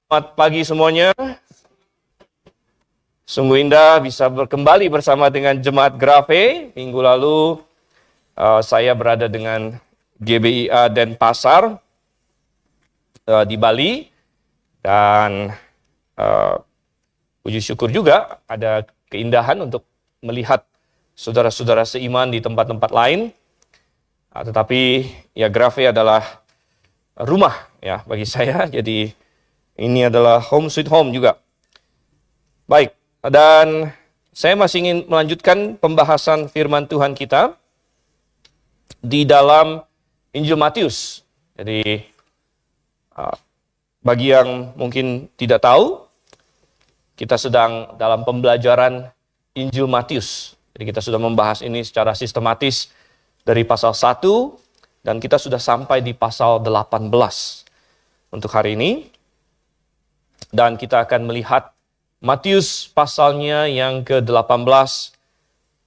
Selamat pagi semuanya. Sungguh indah bisa kembali bersama dengan Jemaat Grafe. Minggu lalu saya berada dengan GBIA Denpasar di Bali. Dan puji syukur juga ada keindahan untuk melihat saudara-saudara seiman di tempat-tempat lain. Tetapi ya Grafe adalah rumah ya bagi saya. Jadi ini adalah home sweet home juga. Baik, dan saya masih ingin melanjutkan pembahasan firman Tuhan kita di dalam Injil Matius. Jadi, bagi yang mungkin tidak tahu, kita sedang dalam pembelajaran Injil Matius. Jadi kita sudah membahas ini secara sistematis dari pasal 1, dan kita sudah sampai di pasal 18 untuk hari ini. Dan kita akan melihat Matius pasalnya yang ke-18,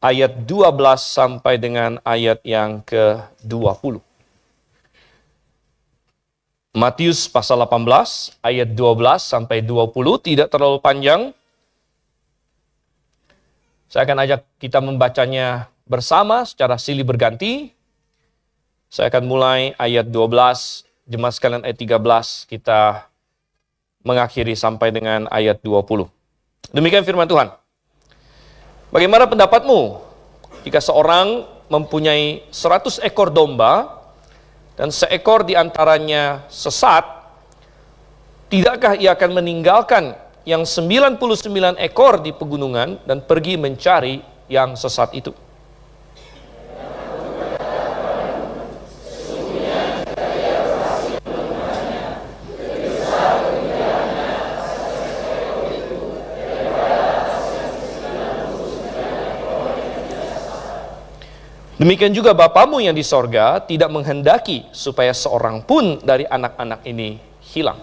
ayat 12 sampai dengan ayat yang ke-20. Matius pasal 18, ayat 12 sampai 20, tidak terlalu panjang. Saya akan ajak kita membacanya bersama secara silih berganti. Saya akan mulai ayat 12, jemaat sekalian ayat 13, kita mengakhiri sampai dengan ayat 20. Demikian firman Tuhan. Bagaimana pendapatmu jika seorang mempunyai 100 ekor domba dan seekor di antaranya sesat, tidakkah ia akan meninggalkan yang 99 ekor di pegunungan dan pergi mencari yang sesat itu? Demikian juga Bapamu yang di sorga tidak menghendaki supaya seorang pun dari anak-anak ini hilang.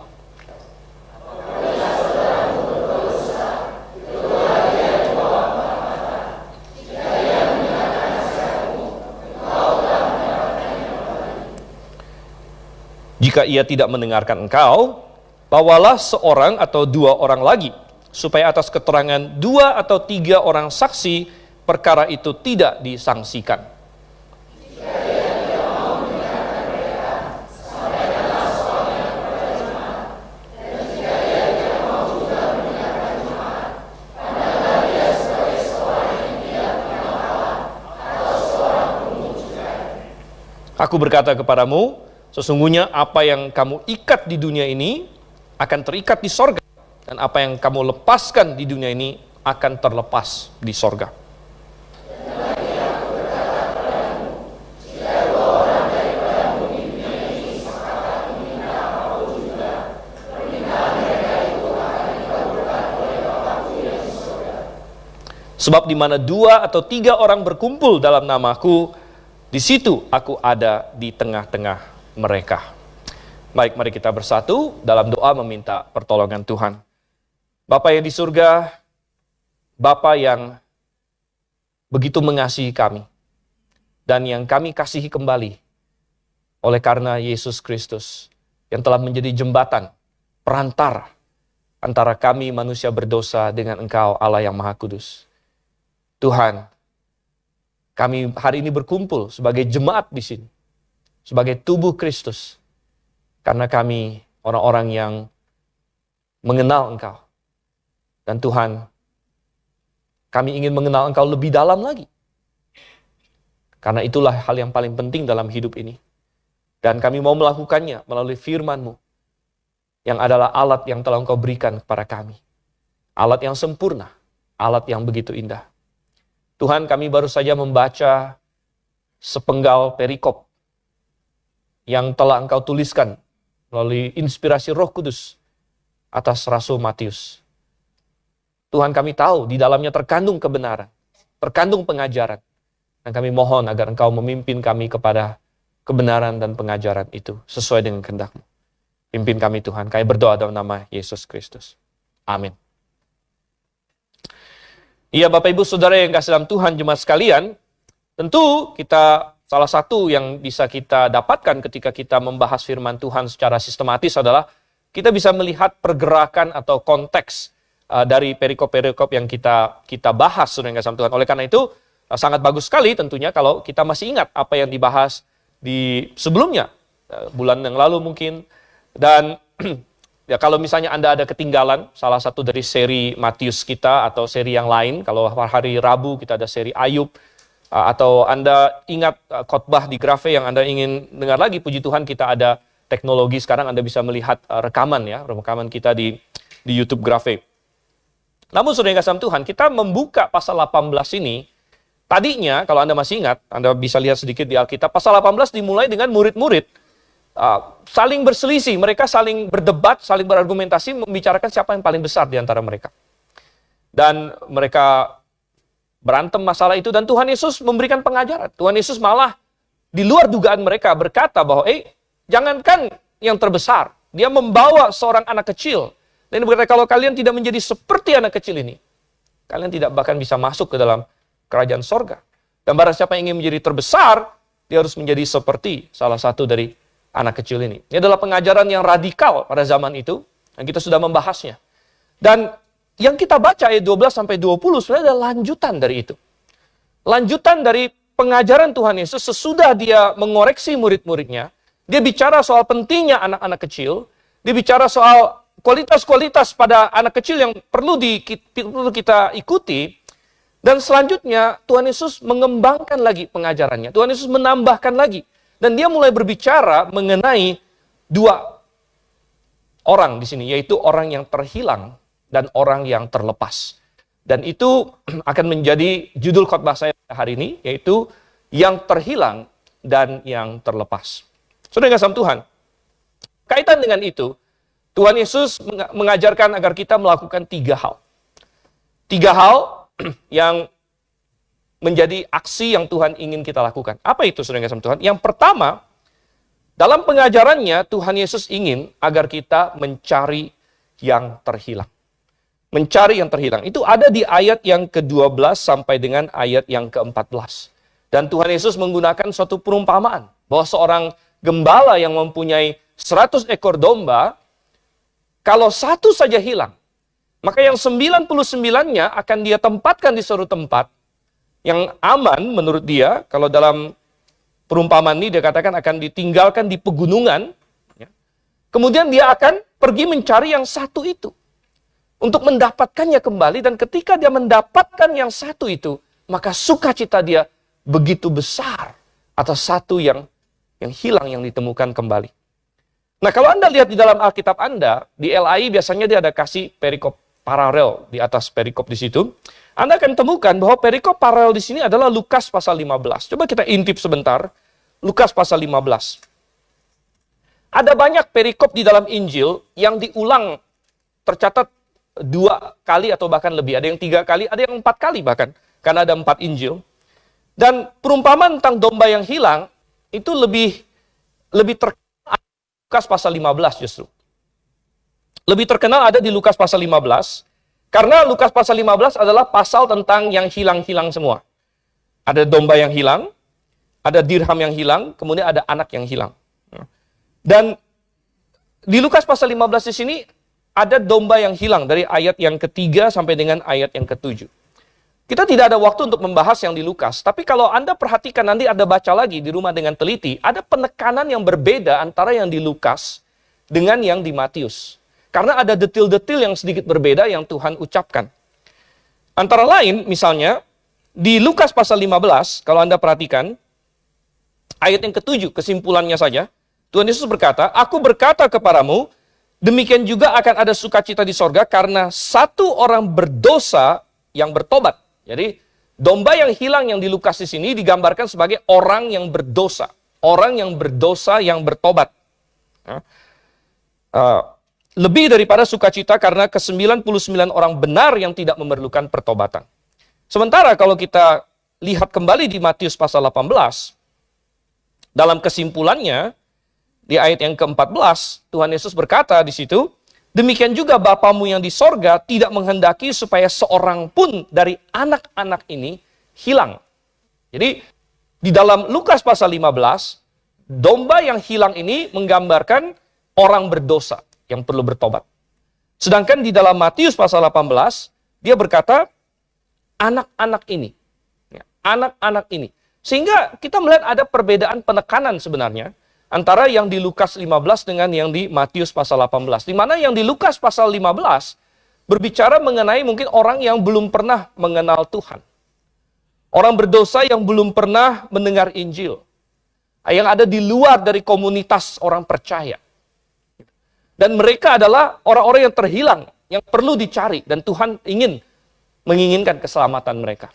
Jika ia tidak mendengarkan engkau, bawalah seorang atau 2 orang lagi, supaya atas keterangan 2 atau 3 orang saksi, perkara itu tidak disangsikan. Aku berkata kepadamu, sesungguhnya apa yang kamu ikat di dunia ini akan terikat di sorga, dan apa yang kamu lepaskan di dunia ini akan terlepas di sorga. Sebab di mana 2 atau 3 orang berkumpul dalam namaku, di situ aku ada di tengah-tengah mereka. Baik, mari kita bersatu dalam doa meminta pertolongan Tuhan. Bapa yang di surga, Bapa yang begitu mengasihi kami, dan yang kami kasihi kembali oleh karena Yesus Kristus, yang telah menjadi jembatan, perantara antara kami manusia berdosa dengan Engkau Allah yang Maha Kudus. Tuhan, kami hari ini berkumpul sebagai jemaat di sini, sebagai tubuh Kristus, karena kami orang-orang yang mengenal Engkau. Dan Tuhan, kami ingin mengenal Engkau lebih dalam lagi. Karena itulah hal yang paling penting dalam hidup ini. Dan kami mau melakukannya melalui firman-Mu, yang adalah alat yang telah Engkau berikan kepada kami. Alat yang sempurna, alat yang begitu indah. Tuhan, kami baru saja membaca sepenggal perikop yang telah Engkau tuliskan melalui inspirasi Roh Kudus atas Rasul Matius. Tuhan, kami tahu di dalamnya terkandung kebenaran, terkandung pengajaran. Dan kami mohon agar Engkau memimpin kami kepada kebenaran dan pengajaran itu sesuai dengan kehendak-Mu. Pimpin kami Tuhan, kami berdoa dalam nama Yesus Kristus. Amin. Iya, Bapak Ibu Saudara yang kasih dalam Tuhan, jemaat sekalian, tentu kita salah satu yang bisa kita dapatkan ketika kita membahas firman Tuhan secara sistematis adalah kita bisa melihat pergerakan atau konteks dari perikop-perikop yang kita bahas, saudara yang kasih Tuhan. Oleh karena itu, sangat bagus sekali tentunya kalau kita masih ingat apa yang dibahas di sebelumnya, bulan yang lalu mungkin. Dan ya kalau misalnya Anda ada ketinggalan salah satu dari seri Matius kita atau seri yang lain, kalau hari Rabu kita ada seri Ayub, atau Anda ingat khotbah di Grafe yang Anda ingin dengar lagi, puji Tuhan kita ada teknologi sekarang, Anda bisa melihat rekaman kita di YouTube Grafe. Namun saudara yang kasih Tuhan, kita membuka pasal 18 ini, tadinya kalau Anda masih ingat, Anda bisa lihat sedikit di Alkitab, pasal 18 dimulai dengan murid-murid saling berselisih, mereka saling berdebat, saling berargumentasi, membicarakan siapa yang paling besar di antara mereka. Dan mereka berantem masalah itu, dan Tuhan Yesus memberikan pengajaran. Tuhan Yesus malah di luar dugaan mereka berkata bahwa, jangankan yang terbesar, dia membawa seorang anak kecil. Dan dia berkata, kalau kalian tidak menjadi seperti anak kecil ini, kalian tidak bahkan bisa masuk ke dalam kerajaan sorga. Dan barang siapa yang ingin menjadi terbesar, dia harus menjadi seperti salah satu dari anak kecil ini. Ini adalah pengajaran yang radikal pada zaman itu, dan kita sudah membahasnya. Dan yang kita baca ayat 12-20 sebenarnya adalah lanjutan dari itu. Lanjutan dari pengajaran Tuhan Yesus sesudah dia mengoreksi murid-muridnya. Dia bicara soal pentingnya anak-anak kecil. Dia bicara soal kualitas-kualitas pada anak kecil yang perlu kita ikuti. Dan selanjutnya Tuhan Yesus mengembangkan lagi pengajarannya. Tuhan Yesus menambahkan lagi. Dan dia mulai berbicara mengenai dua orang di sini, yaitu orang yang terhilang dan orang yang terlepas. Dan itu akan menjadi judul khotbah saya hari ini, yaitu yang terhilang dan yang terlepas. Saudara yang kasih Tuhan, kaitan dengan itu, Tuhan Yesus mengajarkan agar kita melakukan 3 hal. 3 hal yang menjadi aksi yang Tuhan ingin kita lakukan. Apa itu, saudara yang kasih Tuhan? Yang pertama, dalam pengajarannya Tuhan Yesus ingin agar kita mencari yang terhilang. Mencari yang terhilang. Itu ada di ayat yang ke-12 sampai dengan ayat yang ke-14. Dan Tuhan Yesus menggunakan suatu perumpamaan bahwa seorang gembala yang mempunyai 100 ekor domba, kalau satu saja hilang, maka yang 99-nya akan dia tempatkan di suatu tempat yang aman menurut dia. Kalau dalam perumpamaan ini dia katakan akan ditinggalkan di pegunungan. Kemudian dia akan pergi mencari yang satu itu untuk mendapatkannya kembali. Dan ketika dia mendapatkan yang satu itu, maka sukacita dia begitu besar atas satu yang hilang, yang ditemukan kembali. Nah, kalau Anda lihat di dalam Alkitab Anda, di LAI biasanya dia ada kasih perikop paralel di atas perikop di situ. Anda akan temukan bahwa perikop paralel di sini adalah Lukas pasal 15. Coba kita intip sebentar, Lukas pasal 15. Ada banyak perikop di dalam Injil yang diulang, tercatat 2 kali atau bahkan lebih. Ada yang 3 kali, ada yang 4 kali bahkan. Karena ada 4 Injil. Dan perumpamaan tentang domba yang hilang, itu lebih terkenal Lukas pasal 15 justru. Lebih terkenal ada di Lukas pasal 15, karena Lukas pasal 15 adalah pasal tentang yang hilang-hilang semua. Ada domba yang hilang, ada dirham yang hilang, kemudian ada anak yang hilang. Dan di Lukas pasal 15 di sini ada domba yang hilang dari ayat yang ke-3 sampai dengan ayat yang ke-7. Kita tidak ada waktu untuk membahas yang di Lukas, tapi kalau Anda perhatikan, nanti Anda baca lagi di rumah dengan teliti, ada penekanan yang berbeda antara yang di Lukas dengan yang di Matius. Karena ada detil-detil yang sedikit berbeda yang Tuhan ucapkan. Antara lain, misalnya, di Lukas pasal 15, kalau Anda perhatikan, ayat yang ke-7, kesimpulannya saja, Tuhan Yesus berkata, "Aku berkata kepadamu, demikian juga akan ada sukacita di sorga, karena satu orang berdosa yang bertobat." Jadi, domba yang hilang yang di Lukas di sini digambarkan sebagai orang yang berdosa. Orang yang berdosa yang bertobat. Lebih daripada sukacita karena ke-99 orang benar yang tidak memerlukan pertobatan. Sementara kalau kita lihat kembali di Matius pasal 18, dalam kesimpulannya, di ayat yang ke-14, Tuhan Yesus berkata di situ, "Demikian juga Bapamu yang di sorga tidak menghendaki supaya seorang pun dari anak-anak ini hilang." Jadi, di dalam Lukas pasal 15, domba yang hilang ini menggambarkan orang berdosa. yang perlu bertobat. Sedangkan di dalam Matius pasal 18, dia berkata, anak-anak ini. Ya, anak-anak ini. Sehingga kita melihat ada perbedaan penekanan sebenarnya antara yang di Lukas 15 dengan yang di Matius pasal 18. Di mana yang di Lukas pasal 15 berbicara mengenai mungkin orang yang belum pernah mengenal Tuhan. Orang berdosa yang belum pernah mendengar Injil. Yang ada di luar dari komunitas orang percaya. Dan mereka adalah orang-orang yang terhilang, yang perlu dicari. Dan Tuhan menginginkan keselamatan mereka.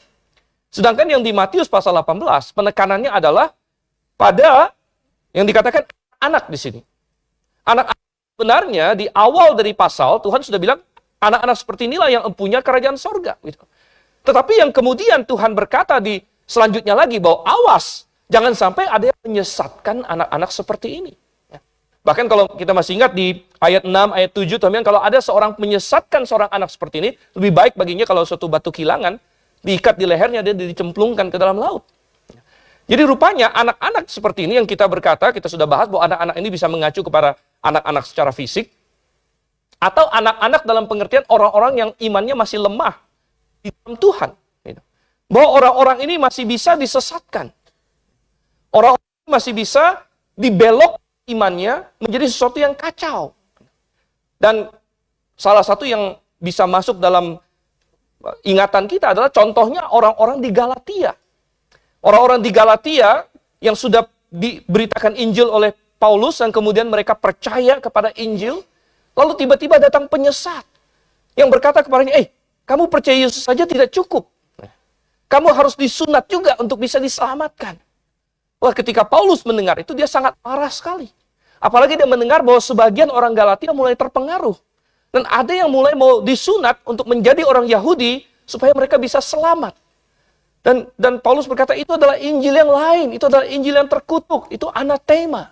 Sedangkan yang di Matius pasal 18, penekanannya adalah pada yang dikatakan anak di sini. Anak-anak sebenarnya di awal dari pasal, Tuhan sudah bilang, anak-anak seperti inilah yang empunya kerajaan sorga. Gitu. Tetapi yang kemudian Tuhan berkata di selanjutnya lagi, bahwa awas, jangan sampai ada yang menyesatkan anak-anak seperti ini. Ya. Bahkan kalau kita masih ingat di ayat 6, ayat 7, teman, kalau ada seorang menyesatkan seorang anak seperti ini, lebih baik baginya kalau suatu batu kilangan, diikat di lehernya, dia dicemplungkan ke dalam laut. Jadi rupanya anak-anak seperti ini yang kita berkata, kita sudah bahas bahwa anak-anak ini bisa mengacu kepada anak-anak secara fisik, atau anak-anak dalam pengertian orang-orang yang imannya masih lemah di dalam Tuhan. Bahwa orang-orang ini masih bisa disesatkan. Orang-orang ini masih bisa dibelok imannya menjadi sesuatu yang kacau. Dan salah satu yang bisa masuk dalam ingatan kita adalah contohnya orang-orang di Galatia. Orang-orang di Galatia yang sudah diberitakan Injil oleh Paulus dan kemudian mereka percaya kepada Injil, lalu tiba-tiba datang penyesat yang berkata kepadanya, kamu percaya Yesus saja tidak cukup. Kamu harus disunat juga untuk bisa diselamatkan. Wah, ketika Paulus mendengar itu dia sangat marah sekali. Apalagi dia mendengar bahwa sebagian orang Galatia mulai terpengaruh. Dan ada yang mulai mau disunat untuk menjadi orang Yahudi supaya mereka bisa selamat. Dan Paulus berkata itu adalah Injil yang lain, itu adalah Injil yang terkutuk, itu anatema.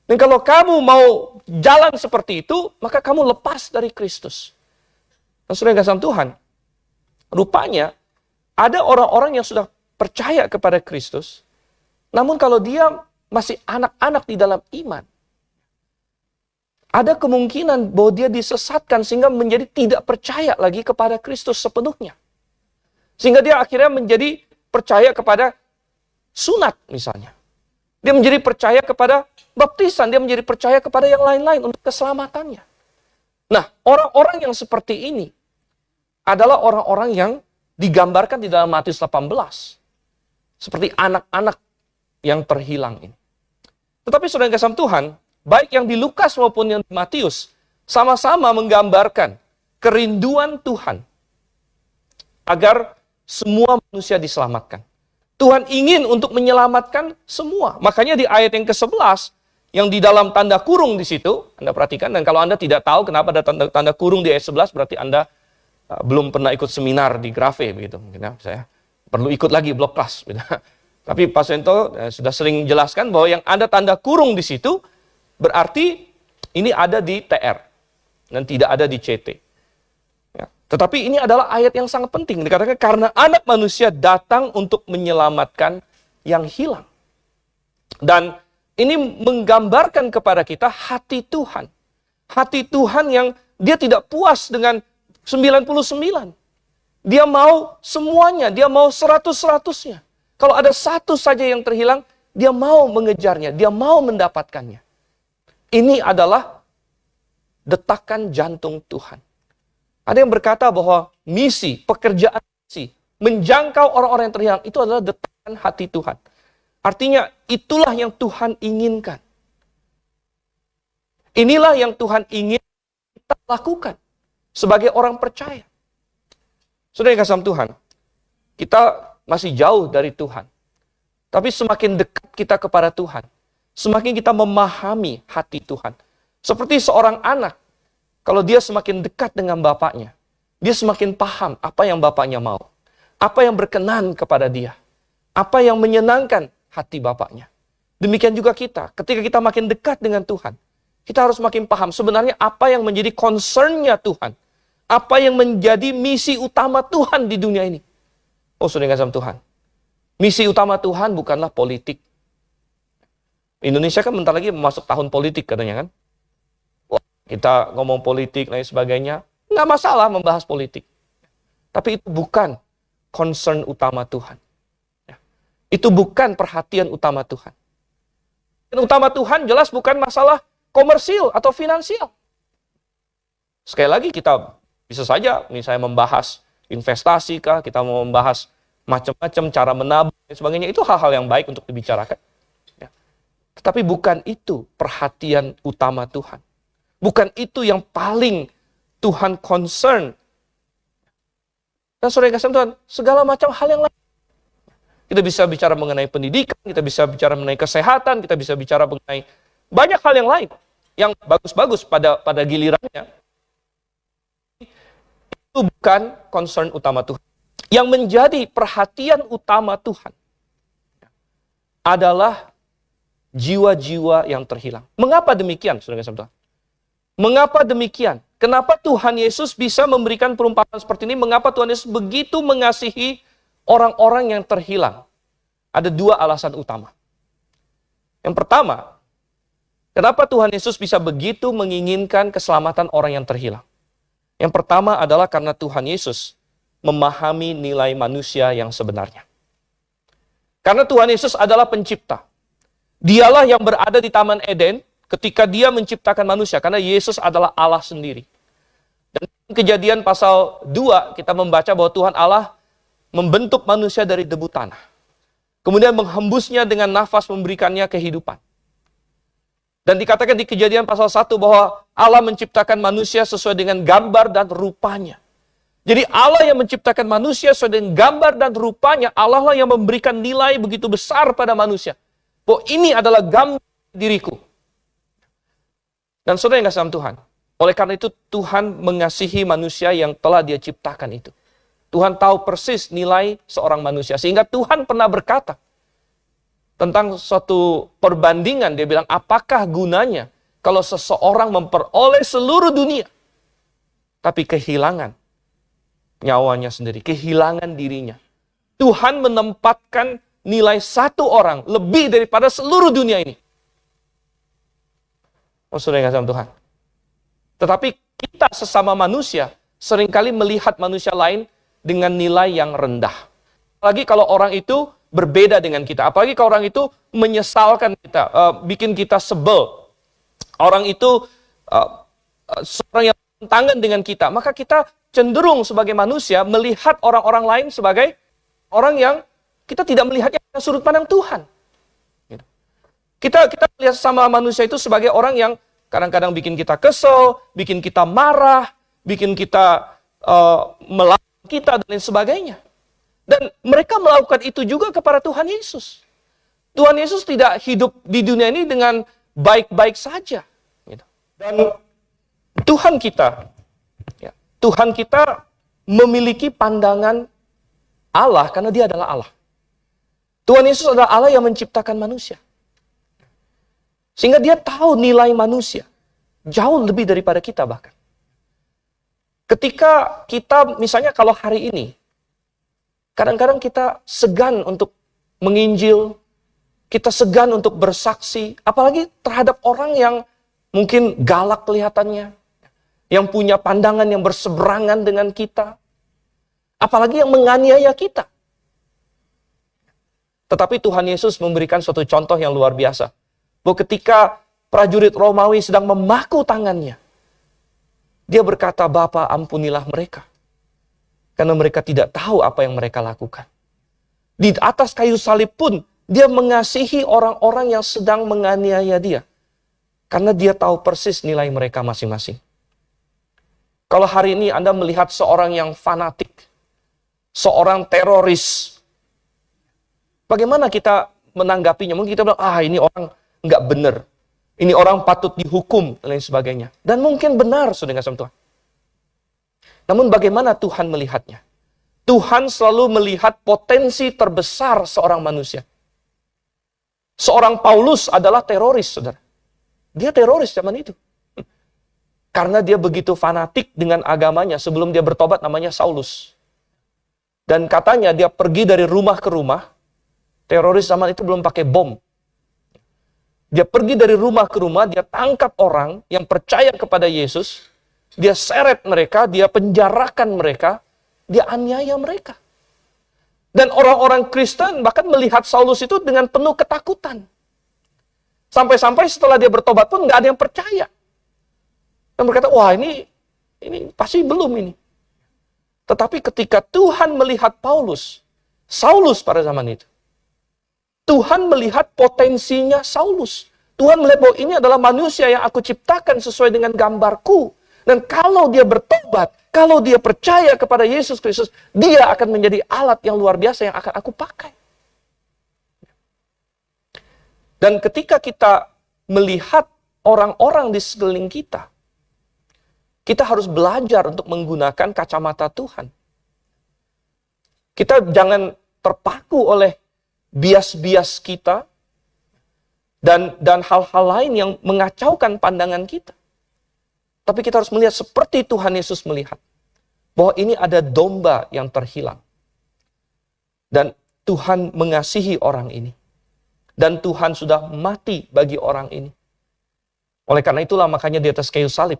Dan kalau kamu mau jalan seperti itu, maka kamu lepas dari Kristus. Dan saudara kasih Tuhan, rupanya ada orang-orang yang sudah percaya kepada Kristus, namun kalau dia masih anak-anak di dalam iman, ada kemungkinan bahwa dia disesatkan sehingga menjadi tidak percaya lagi kepada Kristus sepenuhnya. Sehingga dia akhirnya menjadi percaya kepada sunat misalnya. Dia menjadi percaya kepada baptisan, dia menjadi percaya kepada yang lain-lain untuk keselamatannya. Nah, orang-orang yang seperti ini adalah orang-orang yang digambarkan di dalam Matius 18. Seperti anak-anak yang terhilang ini. Tetapi saudara yang kasih Tuhan, baik yang di Lukas maupun yang di Matius, sama-sama menggambarkan kerinduan Tuhan agar semua manusia diselamatkan. Tuhan ingin untuk menyelamatkan semua. Makanya di ayat yang ke-11, yang di dalam tanda kurung di situ, Anda perhatikan, dan kalau Anda tidak tahu kenapa ada tanda kurung di ayat 11, berarti Anda belum pernah ikut seminar di Grafe, begitu. Mungkin ya, saya perlu ikut lagi blok kelas. Gitu. Tapi Pak Sento sudah sering jelaskan bahwa yang ada tanda kurung di situ, berarti ini ada di TR dan tidak ada di CT. Ya. Tetapi ini adalah ayat yang sangat penting. Dikatakan karena anak manusia datang untuk menyelamatkan yang hilang. Dan ini menggambarkan kepada kita hati Tuhan. Hati Tuhan yang dia tidak puas dengan 99. Dia mau semuanya, dia mau 100-100-nya. Kalau ada satu saja yang terhilang, dia mau mengejarnya, dia mau mendapatkannya. Ini adalah detakan jantung Tuhan. Ada yang berkata bahwa misi, pekerjaan misi, menjangkau orang-orang yang terhilang, itu adalah detakan hati Tuhan. Artinya, itulah yang Tuhan inginkan. Inilah yang Tuhan ingin kita lakukan sebagai orang percaya. Saudara yang kasih Tuhan, kita masih jauh dari Tuhan. Tapi semakin dekat kita kepada Tuhan, semakin kita memahami hati Tuhan. Seperti seorang anak, kalau dia semakin dekat dengan bapaknya, dia semakin paham apa yang bapaknya mau. Apa yang berkenan kepada dia. Apa yang menyenangkan hati bapaknya. Demikian juga kita, ketika kita makin dekat dengan Tuhan, kita harus makin paham sebenarnya apa yang menjadi concern-nya Tuhan. Apa yang menjadi misi utama Tuhan di dunia ini. Oh, saudara yang kasih Tuhan. Misi utama Tuhan bukanlah politik. Indonesia kan bentar lagi masuk tahun politik katanya kan. Wah, kita ngomong politik, lain sebagainya, nggak masalah membahas politik. Tapi itu bukan concern utama Tuhan. Itu bukan perhatian utama Tuhan. Yang utama Tuhan jelas bukan masalah komersil atau finansial. Sekali lagi kita bisa saja misalnya membahas investasi kah, kita mau membahas macam-macam cara menabung dan sebagainya, itu hal-hal yang baik untuk dibicarakan. Ya. Tetapi bukan itu perhatian utama Tuhan. Bukan itu yang paling Tuhan concern. Dan saudara yang kasih Tuhan, segala macam hal yang lain. Kita bisa bicara mengenai pendidikan, kita bisa bicara mengenai kesehatan, kita bisa bicara mengenai banyak hal yang lain yang bagus-bagus pada gilirannya. Itu bukan concern utama Tuhan. Yang menjadi perhatian utama Tuhan adalah jiwa-jiwa yang terhilang. Mengapa demikian, saudara kasih Tuhan? Mengapa demikian? Kenapa Tuhan Yesus bisa memberikan perumpamaan seperti ini? Mengapa Tuhan Yesus begitu mengasihi orang-orang yang terhilang? Ada dua alasan utama. Yang pertama, kenapa Tuhan Yesus bisa begitu menginginkan keselamatan orang yang terhilang? Yang pertama adalah karena Tuhan Yesus memahami nilai manusia yang sebenarnya. Karena Tuhan Yesus adalah pencipta. Dialah yang berada di Taman Eden ketika dia menciptakan manusia. Karena Yesus adalah Allah sendiri. Dan Kejadian pasal 2 kita membaca bahwa Tuhan Allah membentuk manusia dari debu tanah. Kemudian menghembusnya dengan nafas, memberikannya kehidupan. Dan dikatakan di Kejadian pasal 1 bahwa Allah menciptakan manusia sesuai dengan gambar dan rupanya. Jadi Allah yang menciptakan manusia sesuai dengan gambar dan rupanya, Allah lah yang memberikan nilai begitu besar pada manusia. Bahwa ini adalah gambar diriku. Dan saudara yang kasih dalam Tuhan, oleh karena itu Tuhan mengasihi manusia yang telah Dia ciptakan itu. Tuhan tahu persis nilai seorang manusia. Sehingga Tuhan pernah berkata tentang suatu perbandingan. Dia bilang, apakah gunanya kalau seseorang memperoleh seluruh dunia, tapi kehilangan nyawanya sendiri, kehilangan dirinya. Tuhan menempatkan nilai satu orang lebih daripada seluruh dunia ini. Oh, saudara yang kasih dalam Tuhan. Tetapi kita sesama manusia seringkali melihat manusia lain dengan nilai yang rendah. Apalagi kalau orang itu berbeda dengan kita. Apalagi kalau orang itu menyesalkan kita, bikin kita sebel. Orang itu seorang yang bertentangan dengan kita. Maka kita cenderung sebagai manusia melihat orang-orang lain sebagai orang yang kita tidak melihatnya dari sudut pandang Tuhan. Kita melihat sama manusia itu sebagai orang yang kadang-kadang bikin kita kesel, bikin kita marah, bikin kita melawan kita dan lain sebagainya. Dan mereka melakukan itu juga kepada Tuhan Yesus. Tuhan Yesus tidak hidup di dunia ini dengan baik-baik saja. Dan Tuhan kita memiliki pandangan Allah karena Dia adalah Allah. Tuhan Yesus adalah Allah yang menciptakan manusia. Sehingga Dia tahu nilai manusia. Jauh lebih daripada kita bahkan. Ketika kita, misalnya kalau hari ini, kadang-kadang kita segan untuk menginjil, kita segan untuk bersaksi, apalagi terhadap orang yang mungkin galak kelihatannya, yang punya pandangan yang berseberangan dengan kita, apalagi yang menganiaya kita. Tetapi Tuhan Yesus memberikan suatu contoh yang luar biasa. Bahwa ketika prajurit Romawi sedang memaku tangannya, Dia berkata, Bapa, ampunilah mereka. Karena mereka tidak tahu apa yang mereka lakukan. Di atas kayu salib pun, Dia mengasihi orang-orang yang sedang menganiaya Dia. Karena Dia tahu persis nilai mereka masing-masing. Kalau hari ini Anda melihat seorang yang fanatik, seorang teroris, bagaimana kita menanggapinya? Mungkin kita bilang, ini orang nggak benar. Ini orang patut dihukum, dan lain sebagainya. Dan mungkin benar, saudara kasih Tuhan. Namun bagaimana Tuhan melihatnya? Tuhan selalu melihat potensi terbesar seorang manusia. Seorang Paulus adalah teroris, saudara. Dia teroris zaman itu. Karena dia begitu fanatik dengan agamanya. Sebelum dia bertobat namanya Saulus. Dan katanya dia pergi dari rumah ke rumah. Teroris zaman itu belum pakai bom. Dia pergi dari rumah ke rumah, dia tangkap orang yang percaya kepada Yesus, dia seret mereka, dia penjarakan mereka, dia aniaya mereka. Dan orang-orang Kristen bahkan melihat Saulus itu dengan penuh ketakutan. Sampai-sampai setelah dia bertobat pun nggak ada yang percaya. Dan berkata, wah ini pasti belum ini. Tetapi ketika Tuhan melihat Saulus pada zaman itu, Tuhan melihat potensinya Saulus. Tuhan melihat bahwa ini adalah manusia yang aku ciptakan sesuai dengan gambarku. Dan kalau dia bertobat, kalau dia percaya kepada Yesus Kristus, dia akan menjadi alat yang luar biasa yang akan aku pakai. Dan ketika kita melihat orang-orang di sekeliling kita, kita harus belajar untuk menggunakan kacamata Tuhan. Kita jangan terpaku oleh bias-bias kita dan hal-hal lain yang mengacaukan pandangan kita. Tapi kita harus melihat seperti Tuhan Yesus melihat. Bahwa ini ada domba yang terhilang. Dan Tuhan mengasihi orang ini. Dan Tuhan sudah mati bagi orang ini. Oleh karena itulah makanya di atas kayu salib,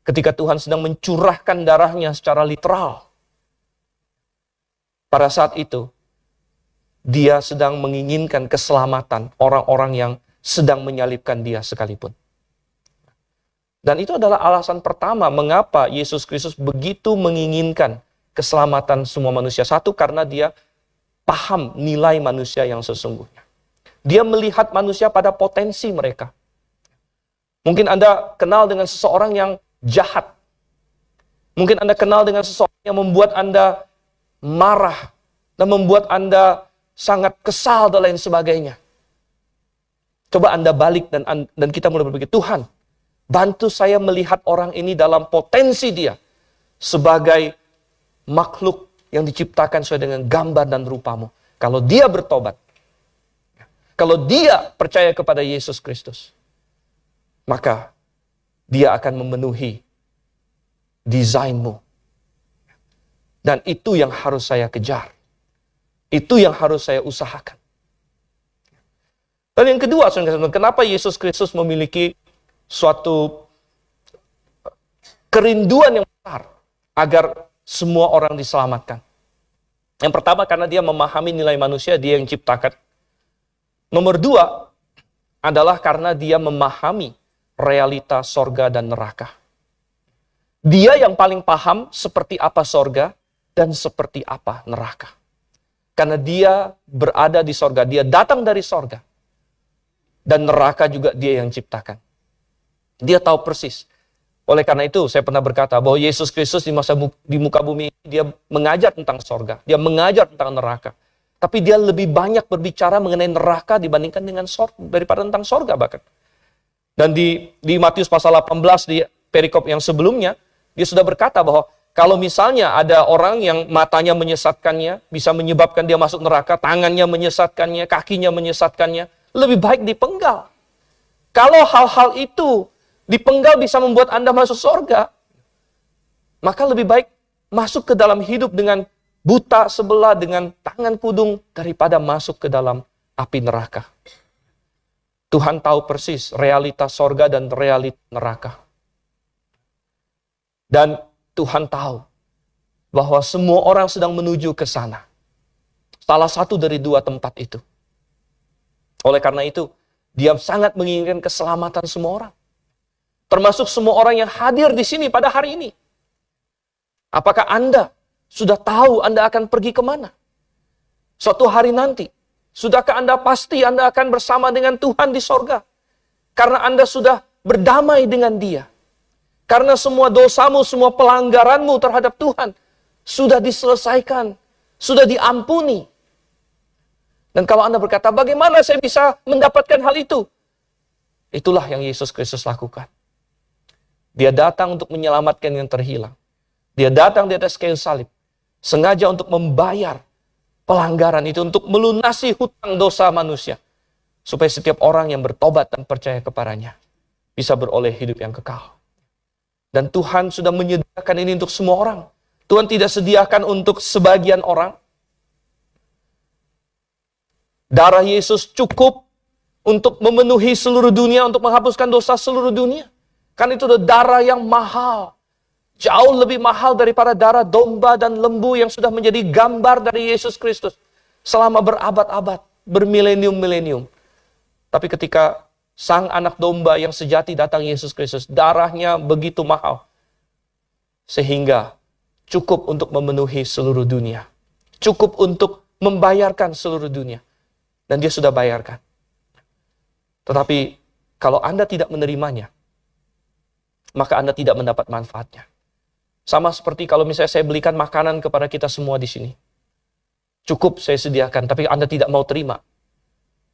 ketika Tuhan sedang mencurahkan darahnya secara literal, pada saat itu, dia sedang menginginkan keselamatan orang-orang yang sedang menyalibkan dia sekalipun. Dan itu adalah alasan pertama mengapa Yesus Kristus begitu menginginkan keselamatan semua manusia. Satu, karena dia paham nilai manusia yang sesungguhnya. Dia melihat manusia pada potensi mereka. Mungkin Anda kenal dengan seseorang yang jahat. Mungkin Anda kenal dengan seseorang yang membuat Anda marah dan membuat Anda sangat kesal dan lain sebagainya. Coba Anda balik dan kita mulai berpikir, Tuhan, bantu saya melihat orang ini dalam potensi dia sebagai makhluk yang diciptakan sesuai dengan gambar dan rupamu. Kalau dia bertobat, kalau dia percaya kepada Yesus Kristus, maka dia akan memenuhi desainmu. Dan itu yang harus saya kejar. Itu yang harus saya usahakan. Dan yang kedua, kenapa Yesus Kristus memiliki suatu kerinduan yang besar agar semua orang diselamatkan? Yang pertama, karena dia memahami nilai manusia, dia yang ciptakan. Nomor dua, adalah karena dia memahami realita sorga dan neraka. Dia yang paling paham seperti apa sorga dan seperti apa neraka. Karena dia berada di sorga, dia datang dari sorga. Dan neraka juga dia yang ciptakan. Dia tahu persis. Oleh karena itu, saya pernah berkata bahwa Yesus Kristus di muka bumi, dia mengajar tentang sorga. Dia mengajar tentang neraka. Tapi dia lebih banyak berbicara mengenai neraka dibandingkan dengan sorga, daripada tentang sorga bahkan. Dan di Matius pasal 18, di perikop yang sebelumnya, dia sudah berkata bahwa kalau misalnya ada orang yang matanya menyesatkannya, bisa menyebabkan dia masuk neraka, tangannya menyesatkannya, kakinya menyesatkannya, lebih baik dipenggal. Kalau hal-hal itu dipenggal bisa membuat Anda masuk surga, maka lebih baik masuk ke dalam hidup dengan buta sebelah, dengan tangan pudung, daripada masuk ke dalam api neraka. Tuhan tahu persis realitas surga dan realitas neraka. Dan Tuhan tahu bahwa semua orang sedang menuju ke sana. Salah satu dari dua tempat itu. Oleh karena itu, dia sangat menginginkan keselamatan semua orang. Termasuk semua orang yang hadir di sini pada hari ini. Apakah Anda sudah tahu Anda akan pergi kemana? Suatu hari nanti, sudahkah Anda pasti Anda akan bersama dengan Tuhan di sorga? Karena Anda sudah berdamai dengan Dia. Karena semua dosamu, semua pelanggaranmu terhadap Tuhan sudah diselesaikan, sudah diampuni. Dan kalau Anda berkata, bagaimana saya bisa mendapatkan hal itu? Itulah yang Yesus Kristus lakukan. Dia datang untuk menyelamatkan yang terhilang. Dia datang di atas kayu salib, sengaja untuk membayar pelanggaran itu, untuk melunasi hutang dosa manusia. Supaya setiap orang yang bertobat dan percaya kepadanya bisa beroleh hidup yang kekal. Dan Tuhan sudah menyediakan ini untuk semua orang. Tuhan tidak sediakan untuk sebagian orang. Darah Yesus cukup untuk memenuhi seluruh dunia, untuk menghapuskan dosa seluruh dunia. Kan itu adalah darah yang mahal. Jauh lebih mahal daripada darah domba dan lembu yang sudah menjadi gambar dari Yesus Kristus. Selama berabad-abad, bermilenium-milenium. Tapi ketika sang anak domba yang sejati datang Yesus Kristus, darahnya begitu mahal. Sehingga cukup untuk memenuhi seluruh dunia. Cukup untuk membayarkan seluruh dunia. Dan dia sudah bayarkan. Tetapi kalau Anda tidak menerimanya, maka Anda tidak mendapat manfaatnya. Sama seperti kalau misalnya saya belikan makanan kepada kita semua di sini. Cukup saya sediakan, tapi Anda tidak mau terima.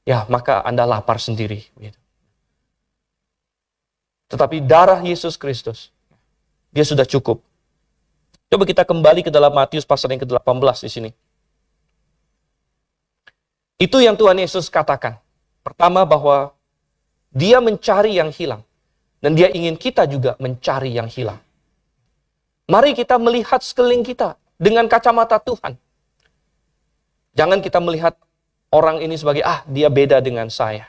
Ya, maka Anda lapar sendiri. Tetapi darah Yesus Kristus, dia sudah cukup. Coba kita kembali ke dalam Matius pasal yang ke-18 di sini. Itu yang Tuhan Yesus katakan. Pertama, bahwa dia mencari yang hilang. Dan dia ingin kita juga mencari yang hilang. Mari kita melihat sekeliling kita dengan kacamata Tuhan. Jangan kita melihat orang ini sebagai, dia beda dengan saya.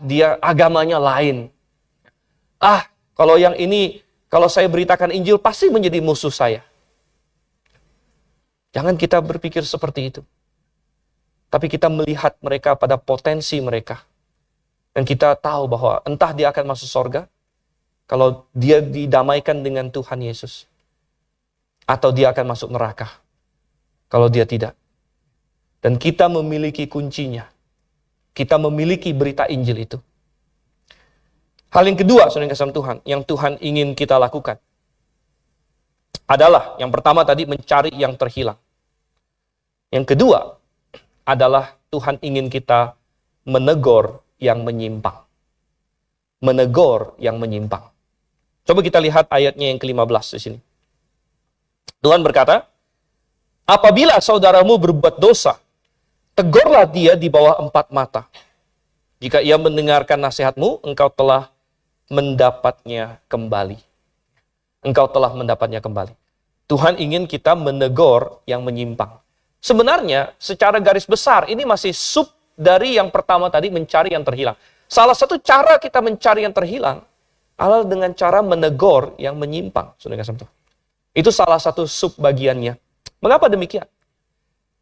Dia agamanya lain. Kalau yang ini, kalau saya beritakan Injil, pasti menjadi musuh saya. Jangan kita berpikir seperti itu. Tapi kita melihat mereka pada potensi mereka. Dan kita tahu bahwa entah dia akan masuk surga, kalau dia didamaikan dengan Tuhan Yesus. Atau dia akan masuk neraka. Kalau dia tidak. Dan kita memiliki kuncinya. Kita memiliki berita Injil itu. Hal yang kedua, saudara yang kasih Tuhan, yang Tuhan ingin kita lakukan adalah, yang pertama tadi, mencari yang terhilang. Yang kedua adalah Tuhan ingin kita menegur yang menyimpang. Menegur yang menyimpang. Coba kita lihat ayatnya yang ke-15 di sini. Tuhan berkata, apabila saudaramu berbuat dosa, tegurlah dia di bawah 4 mata. Jika ia mendengarkan nasihatmu, engkau telah mendapatnya kembali. Engkau telah mendapatnya kembali. Tuhan ingin kita menegur yang menyimpang. Sebenarnya, secara garis besar, ini masih sub dari yang pertama tadi, mencari yang terhilang. Salah satu cara kita mencari yang terhilang adalah dengan cara menegur yang menyimpang. Itu salah satu sub bagiannya. Mengapa demikian?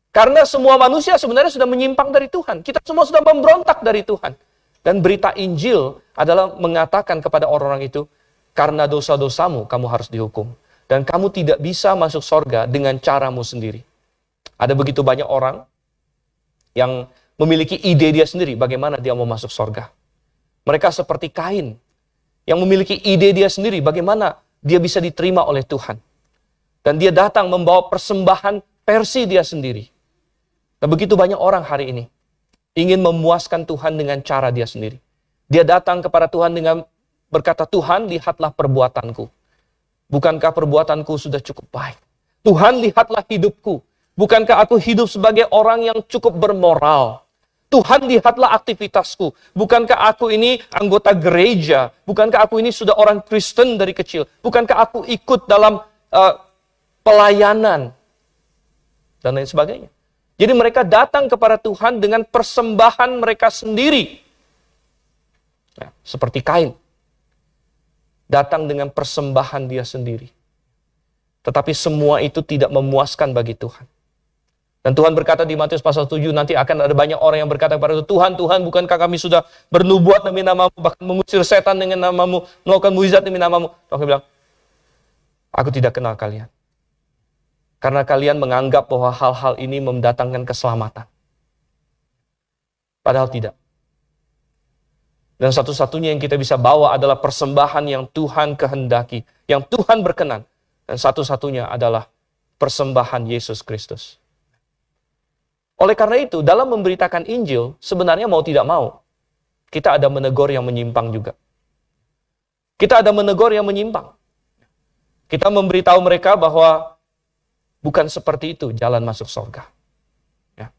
Karena semua manusia sebenarnya sudah menyimpang dari Tuhan. Kita semua sudah memberontak dari Tuhan. Dan berita Injil adalah mengatakan kepada orang-orang itu, karena dosa-dosamu kamu harus dihukum. Dan kamu tidak bisa masuk surga dengan caramu sendiri. Ada begitu banyak orang yang memiliki ide dia sendiri bagaimana dia mau masuk surga. Mereka seperti Kain yang memiliki ide dia sendiri bagaimana dia bisa diterima oleh Tuhan. Dan dia datang membawa persembahan versi dia sendiri. Dan begitu banyak orang hari ini ingin memuaskan Tuhan dengan cara dia sendiri. Dia datang kepada Tuhan dengan berkata, Tuhan, lihatlah perbuatanku. Bukankah perbuatanku sudah cukup baik? Tuhan, lihatlah hidupku. Bukankah aku hidup sebagai orang yang cukup bermoral? Tuhan, lihatlah aktivitasku. Bukankah aku ini anggota gereja? Bukankah aku ini sudah orang Kristen dari kecil? Bukankah aku ikut dalam pelayanan? Dan lain sebagainya. Jadi mereka datang kepada Tuhan dengan persembahan mereka sendiri. Ya, seperti Kain. Datang dengan persembahan dia sendiri. Tetapi semua itu tidak memuaskan bagi Tuhan. Dan Tuhan berkata di Matius pasal 7, nanti akan ada banyak orang yang berkata kepada Tuhan, Tuhan, bukankah kami sudah bernubuat demi namamu, bahkan mengusir setan dengan namamu, melakukan mukjizat demi namamu. Tuhan bilang, aku tidak kenal kalian. Karena kalian menganggap bahwa hal-hal ini mendatangkan keselamatan. Padahal tidak. Dan satu-satunya yang kita bisa bawa adalah persembahan yang Tuhan kehendaki, yang Tuhan berkenan. Dan satu-satunya adalah persembahan Yesus Kristus. Oleh karena itu, dalam memberitakan Injil, sebenarnya mau tidak mau, kita ada menegur yang menyimpang juga. Kita ada menegur yang menyimpang. Kita memberitahu mereka bahwa bukan seperti itu jalan masuk surga. Ya.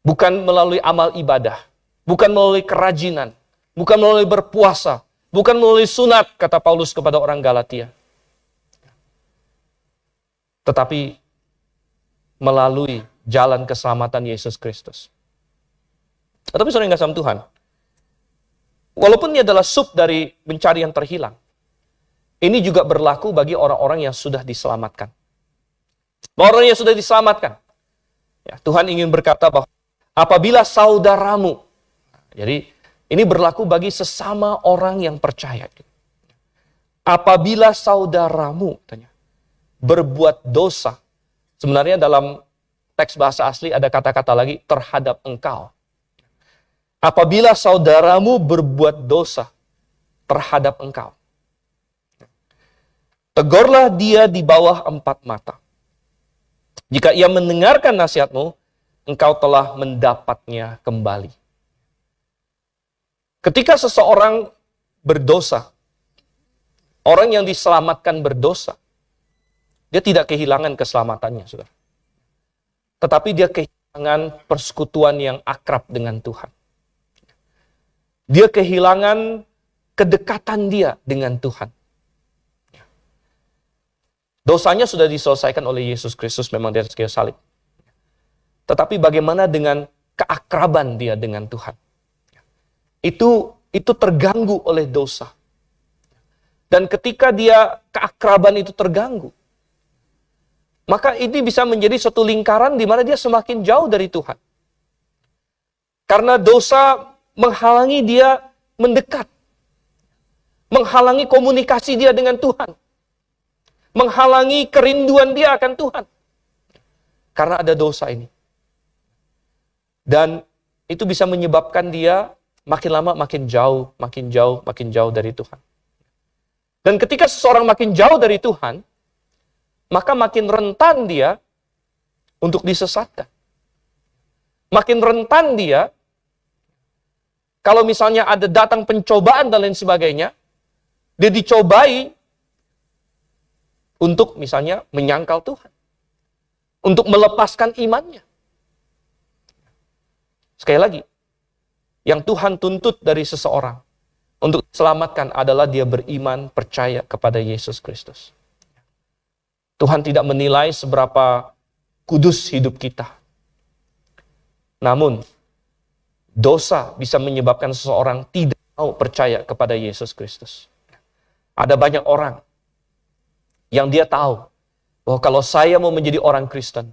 Bukan melalui amal ibadah, bukan melalui kerajinan, bukan melalui berpuasa, bukan melalui sunat, kata Paulus kepada orang Galatia. Tetapi melalui jalan keselamatan Yesus Kristus. Tetapi saudara yang kasih Tuhan, walaupun ini adalah sub dari mencari yang terhilang, ini juga berlaku bagi orang-orang yang sudah diselamatkan. Orang yang sudah diselamatkan. Ya, Tuhan ingin berkata bahwa apabila saudaramu, jadi ini berlaku bagi sesama orang yang percaya. Apabila saudaramu berbuat dosa, sebenarnya dalam teks bahasa asli ada kata-kata lagi, terhadap engkau. Apabila saudaramu berbuat dosa terhadap engkau, tegurlah dia di bawah 4 mata. Jika ia mendengarkan nasihatmu, engkau telah mendapatnya kembali. Ketika seseorang berdosa, orang yang diselamatkan berdosa, dia tidak kehilangan keselamatannya, saudara. Tetapi dia kehilangan persekutuan yang akrab dengan Tuhan. Dia kehilangan kedekatan dia dengan Tuhan. Dosanya sudah diselesaikan oleh Yesus Kristus memang di atas kayu salib. Tetapi bagaimana dengan keakraban dia dengan Tuhan? Itu terganggu oleh dosa. Dan ketika dia keakraban itu terganggu, maka ini bisa menjadi suatu lingkaran di mana dia semakin jauh dari Tuhan. Karena dosa menghalangi dia mendekat. Menghalangi komunikasi dia dengan Tuhan. Menghalangi kerinduan dia akan Tuhan. Karena ada dosa ini. Dan itu bisa menyebabkan dia makin lama makin jauh, makin jauh, makin jauh dari Tuhan. Dan ketika seseorang makin jauh dari Tuhan, maka makin rentan dia untuk disesatkan. Makin rentan dia, kalau misalnya ada datang pencobaan dan lain sebagainya, dia dicobai untuk misalnya menyangkal Tuhan. Untuk melepaskan imannya. Sekali lagi, yang Tuhan tuntut dari seseorang untuk diselamatkan adalah dia beriman, percaya kepada Yesus Kristus. Tuhan tidak menilai seberapa kudus hidup kita. Namun, dosa bisa menyebabkan seseorang tidak mau percaya kepada Yesus Kristus. Ada banyak orang yang dia tahu bahwa kalau saya mau menjadi orang Kristen,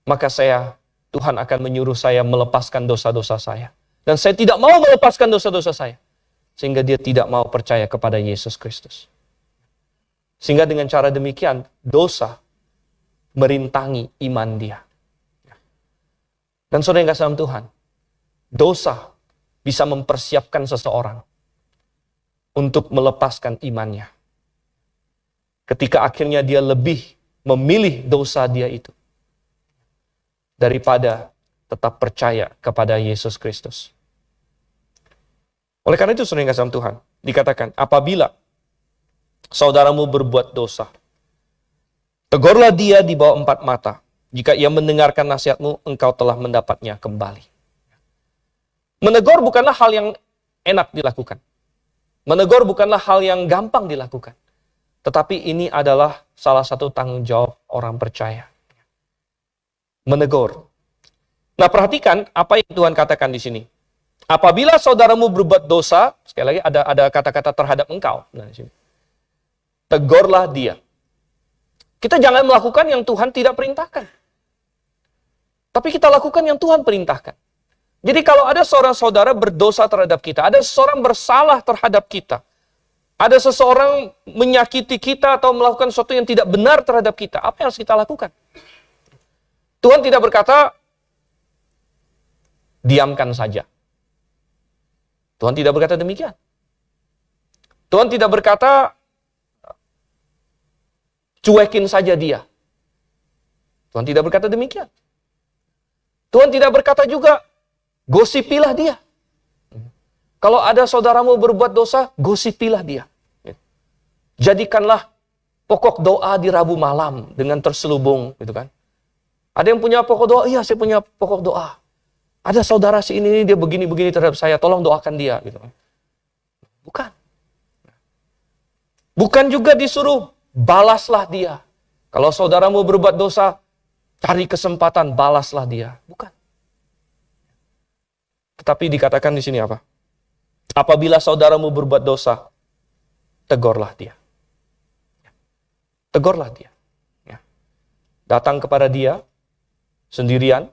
maka Tuhan akan menyuruh saya melepaskan dosa-dosa saya. Dan saya tidak mau melepaskan dosa-dosa saya. Sehingga dia tidak mau percaya kepada Yesus Kristus. Sehingga dengan cara demikian, dosa merintangi iman dia. Dan saudara yang kasih dalam Tuhan, dosa bisa mempersiapkan seseorang untuk melepaskan imannya. Ketika akhirnya dia lebih memilih dosa dia itu daripada tetap percaya kepada Yesus Kristus. Oleh karena itu, saudara yang kasih dalam Tuhan, dikatakan, apabila saudaramu berbuat dosa, tegurlah dia di bawah 4 mata. Jika ia mendengarkan nasihatmu, engkau telah mendapatnya kembali. Menegur bukanlah hal yang enak dilakukan. Menegur bukanlah hal yang gampang dilakukan. Tetapi ini adalah salah satu tanggung jawab orang percaya. Menegur. Nah, perhatikan apa yang Tuhan katakan di sini. Apabila saudaramu berbuat dosa, sekali lagi ada kata-kata terhadap engkau. Nah, di sini. Tegurlah dia. Kita jangan melakukan yang Tuhan tidak perintahkan. Tapi kita lakukan yang Tuhan perintahkan. Jadi kalau ada seorang saudara berdosa terhadap kita, ada seseorang bersalah terhadap kita, ada seseorang menyakiti kita atau melakukan sesuatu yang tidak benar terhadap kita, apa yang harus kita lakukan? Tuhan tidak berkata, diamkan saja. Tuhan tidak berkata demikian. Tuhan tidak berkata, cuekin saja dia. Tuhan tidak berkata demikian. Tuhan tidak berkata juga, gosipilah dia. Kalau ada saudaramu berbuat dosa, gosipilah dia. Jadikanlah pokok doa di Rabu malam dengan terselubung, gitu kan. Ada yang punya pokok doa, iya saya punya pokok doa. Ada saudara si ini dia begini-begini terhadap saya, tolong doakan dia, gitu kan. Bukan. Bukan juga disuruh balaslah dia. Kalau saudaramu berbuat dosa, cari kesempatan balaslah dia. Bukan. Tetapi dikatakan di sini apa? Apabila saudaramu berbuat dosa, tegurlah dia. Tegurlah dia. Ya. Datang kepada dia sendirian,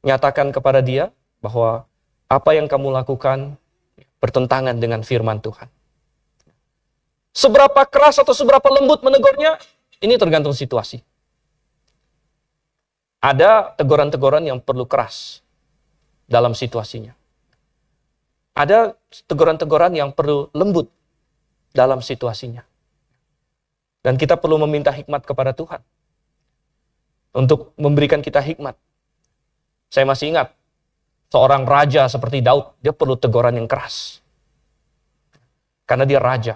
nyatakan kepada dia bahwa apa yang kamu lakukan bertentangan dengan firman Tuhan. Seberapa keras atau seberapa lembut menegurnya, ini tergantung situasi. Ada teguran-teguran yang perlu keras dalam situasinya. Ada teguran-teguran yang perlu lembut dalam situasinya. Dan kita perlu meminta hikmat kepada Tuhan untuk memberikan kita hikmat. Saya masih ingat, seorang raja seperti Daud, dia perlu teguran yang keras. Karena dia raja.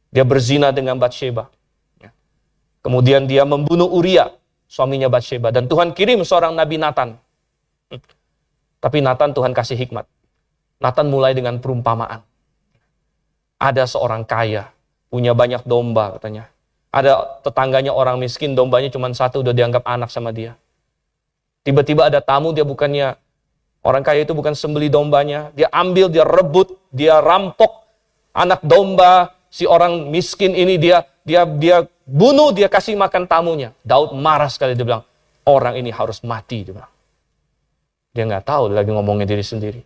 Dia berzina dengan Batsheba. Kemudian dia membunuh Uria, suaminya Batsheba. Dan Tuhan kirim seorang Nabi Nathan. Tapi Nathan Tuhan kasih hikmat. Nathan mulai dengan perumpamaan. Ada seorang kaya, punya banyak domba katanya. Ada tetangganya orang miskin, dombanya cuma satu, udah dianggap anak sama dia. Tiba-tiba ada tamu, dia bukannya, orang kaya itu bukan sembeli dombanya. Dia ambil, dia rebut, dia rampok anak domba. Si orang miskin ini dia bunuh, dia kasih makan tamunya. Daud marah sekali, dia bilang, orang ini harus mati. Dia bilang. Dia nggak tahu, dia lagi ngomongin diri sendiri.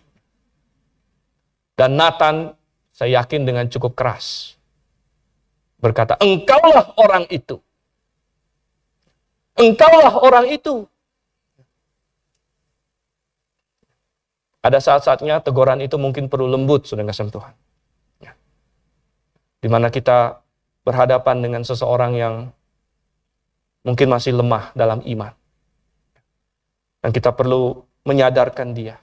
Dan Nathan, saya yakin dengan cukup keras, berkata, engkaulah orang itu. Engkaulah orang itu. Ada saat-saatnya teguran itu mungkin perlu lembut, saudara kasih Tuhan. Ya. Di mana kita berhadapan dengan seseorang yang mungkin masih lemah dalam iman. Dan kita perlu menyadarkan dia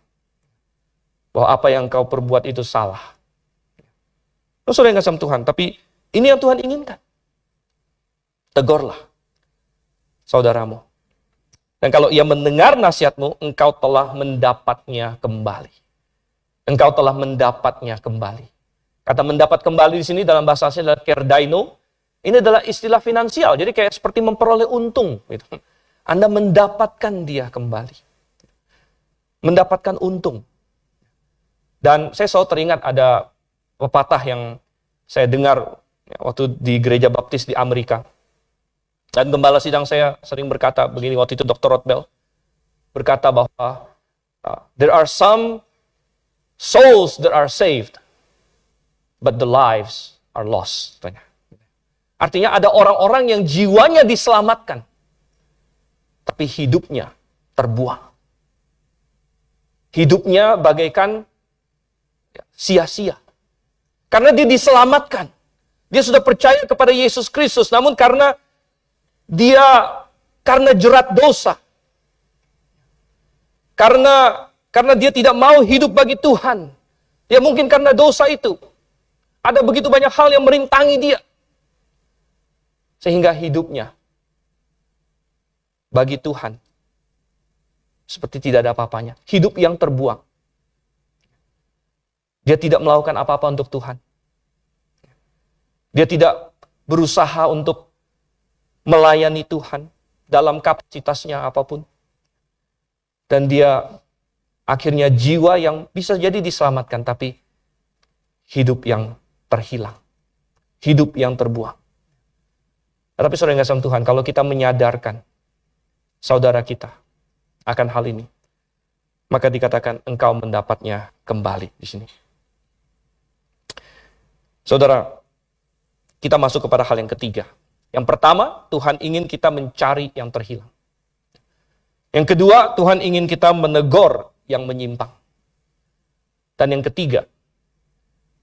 bahwa apa yang kau perbuat itu salah. Lu sudah nggak sama Tuhan, tapi ini yang Tuhan inginkan. Tegurlah saudaramu. Dan kalau ia mendengar nasihatmu, engkau telah mendapatnya kembali. Engkau telah mendapatnya kembali. Kata mendapat kembali di sini dalam bahasa asli adalah kerdaino. Ini adalah istilah finansial, jadi kayak seperti memperoleh untung. Gitu. Anda mendapatkan dia kembali. Mendapatkan untung. Dan saya selalu teringat ada pepatah yang saya dengar waktu di gereja baptis di Amerika. Dan gembala sidang saya sering berkata begini, waktu itu Dr. Rothbell berkata bahwa there are some souls that are saved, but the lives are lost. Artinya ada orang-orang yang jiwanya diselamatkan, tapi hidupnya terbuang. Hidupnya bagaikan sia-sia. Karena dia diselamatkan. Dia sudah percaya kepada Yesus Kristus. Namun karena jerat dosa. Karena dia tidak mau hidup bagi Tuhan. Ya mungkin karena dosa itu. Ada begitu banyak hal yang merintangi dia. Sehingga hidupnya bagi Tuhan seperti tidak ada apa-apanya. Hidup yang terbuang. Dia tidak melakukan apa-apa untuk Tuhan. Dia tidak berusaha untuk melayani Tuhan dalam kapasitasnya apapun. Dan dia akhirnya jiwa yang bisa jadi diselamatkan, tapi hidup yang terhilang. Hidup yang terbuang. Tetapi saudara yang kasih Tuhan, kalau kita menyadarkan saudara kita akan hal ini, maka dikatakan engkau mendapatnya kembali di sini. Saudara, kita masuk kepada hal yang ketiga. Yang pertama, Tuhan ingin kita mencari yang terhilang. Yang kedua, Tuhan ingin kita menegur yang menyimpang. Dan yang ketiga,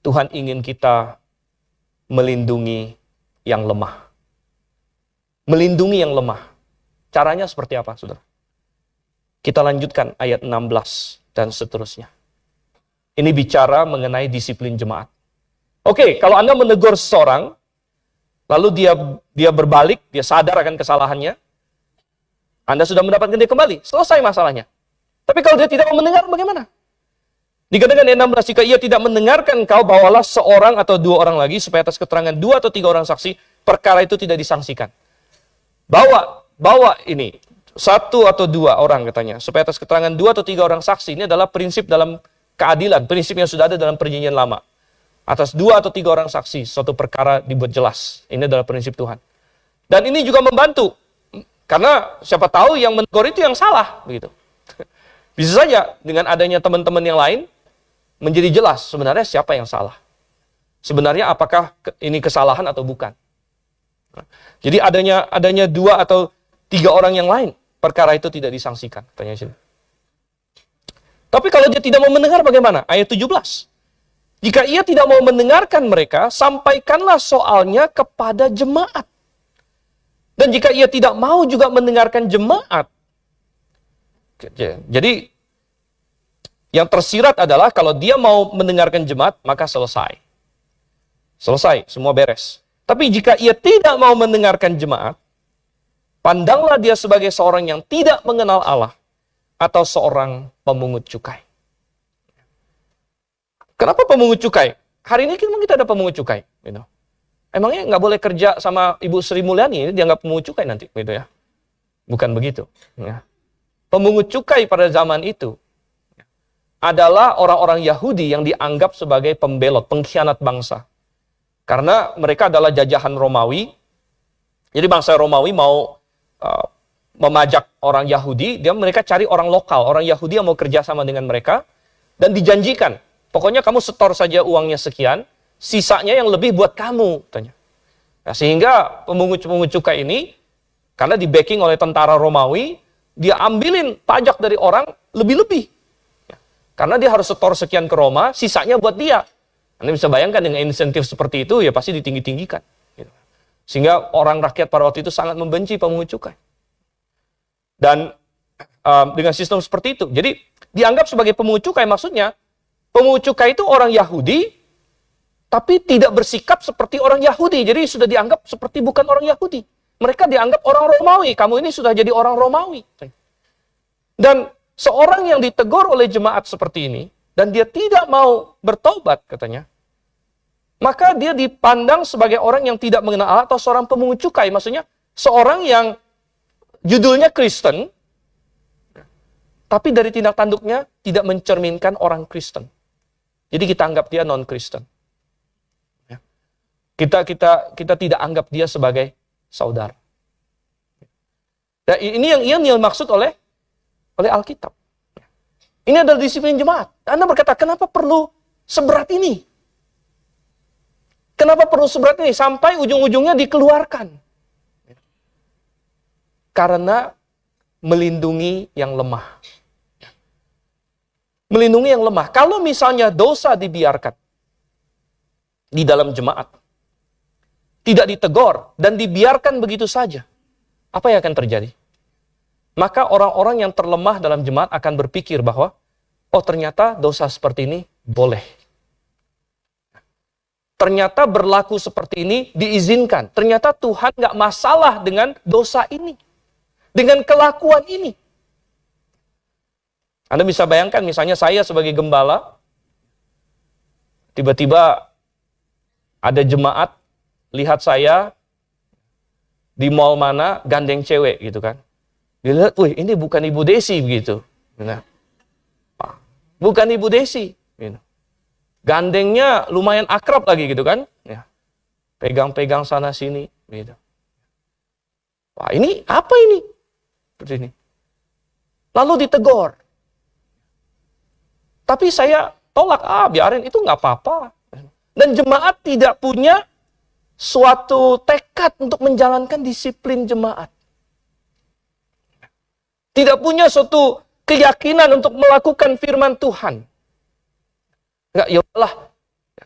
Tuhan ingin kita melindungi yang lemah. Melindungi yang lemah. Caranya seperti apa, saudara? Kita lanjutkan ayat 16 dan seterusnya. Ini bicara mengenai disiplin jemaat. Oke, kalau Anda menegur seseorang, lalu dia berbalik, dia sadar akan kesalahannya, Anda sudah mendapatkan dia kembali, selesai masalahnya. Tapi kalau dia tidak mau mendengar, bagaimana? Dikatakan ayat 16, jika ia tidak mendengarkan engkau, bawalah seorang atau dua orang lagi, supaya atas keterangan dua atau tiga orang saksi, perkara itu tidak disangsikan. Bawa ini, satu atau dua orang katanya. Supaya atas keterangan dua atau tiga orang saksi. Ini adalah prinsip dalam keadilan. Prinsip yang sudah ada dalam perjanjian lama. Atas dua atau tiga orang saksi, suatu perkara dibuat jelas. Ini adalah prinsip Tuhan. Dan ini juga membantu. Karena siapa tahu yang menegur itu yang salah. Begitu. Bisa saja dengan adanya teman-teman yang lain, menjadi jelas sebenarnya siapa yang salah. Sebenarnya apakah ini kesalahan atau bukan. Jadi adanya dua atau tiga orang yang lain, perkara itu tidak disangsikan. Tanya sini. Tapi kalau dia tidak mau mendengar bagaimana? Ayat 17. Jika ia tidak mau mendengarkan mereka, sampaikanlah soalnya kepada jemaat. Dan jika ia tidak mau juga mendengarkan jemaat, jadi yang tersirat adalah kalau dia mau mendengarkan jemaat, maka selesai. Selesai, semua beres. Tapi jika ia tidak mau mendengarkan jemaat, pandanglah dia sebagai seorang yang tidak mengenal Allah atau seorang pemungut cukai. Kenapa pemungut cukai? Hari ini kita ada pemungut cukai. Gitu. Emangnya nggak boleh kerja sama Ibu Sri Mulyani, ini dianggap pemungut cukai nanti, gitu ya? Bukan begitu. Ya. Pemungut cukai pada zaman itu adalah orang-orang Yahudi yang dianggap sebagai pembelot, pengkhianat bangsa. Karena mereka adalah jajahan Romawi. Jadi bangsa Romawi mau memajak orang Yahudi, mereka cari orang lokal, orang Yahudi yang mau kerja sama dengan mereka, dan dijanjikan, pokoknya kamu setor saja uangnya sekian, sisanya yang lebih buat kamu. Tanya. Nah, sehingga pemungut cukai ini, karena di backing oleh tentara Romawi, dia ambilin pajak dari orang lebih-lebih. Karena dia harus setor sekian ke Roma, sisanya buat dia. Anda bisa bayangkan dengan insentif seperti itu, ya pasti ditinggi-tinggikan. Sehingga orang rakyat pada waktu itu sangat membenci pemungut cukai. Dan dengan sistem seperti itu, jadi dianggap sebagai pemungut cukai, maksudnya pemungut cukai itu orang Yahudi, tapi tidak bersikap seperti orang Yahudi. Jadi sudah dianggap seperti bukan orang Yahudi. Mereka dianggap orang Romawi. Kamu ini sudah jadi orang Romawi. Dan seorang yang ditegur oleh jemaat seperti ini, dan dia tidak mau bertobat katanya, maka dia dipandang sebagai orang yang tidak mengenal Allah atau seorang pemungut cukai. Maksudnya seorang yang judulnya Kristen, tapi dari tindak tanduknya tidak mencerminkan orang Kristen. Jadi kita anggap dia non-Kristen. Kita tidak anggap dia sebagai saudara. Dan ini yang dimaksud oleh Alkitab. Ini adalah disiplin jemaat. Anda berkata, kenapa perlu seberat ini? Kenapa perlu seberat ini? Sampai ujung-ujungnya dikeluarkan. Karena melindungi yang lemah. Melindungi yang lemah. Kalau misalnya dosa dibiarkan di dalam jemaat, tidak ditegur, dan dibiarkan begitu saja, apa yang akan terjadi? Maka orang-orang yang terlemah dalam jemaat akan berpikir bahwa, oh ternyata dosa seperti ini boleh. Ternyata berlaku seperti ini diizinkan. Ternyata Tuhan nggak masalah dengan dosa ini. Dengan kelakuan ini. Anda bisa bayangkan, misalnya saya sebagai gembala, tiba-tiba ada jemaat, lihat saya di mall mana gandeng cewek gitu kan. Dia lihat, wih ini bukan Ibu Desi begitu. Nah, bukan Ibu Desi. Gitu. Gandengnya lumayan akrab lagi gitu kan. Ya. Pegang-pegang sana sini. Gitu. Wah ini apa ini? Seperti ini. Lalu ditegur. Tapi saya tolak, biarin itu nggak apa-apa. Dan jemaat tidak punya suatu tekad untuk menjalankan disiplin jemaat. Tidak punya suatu keyakinan untuk melakukan firman Tuhan. Enggak, ya udahlah,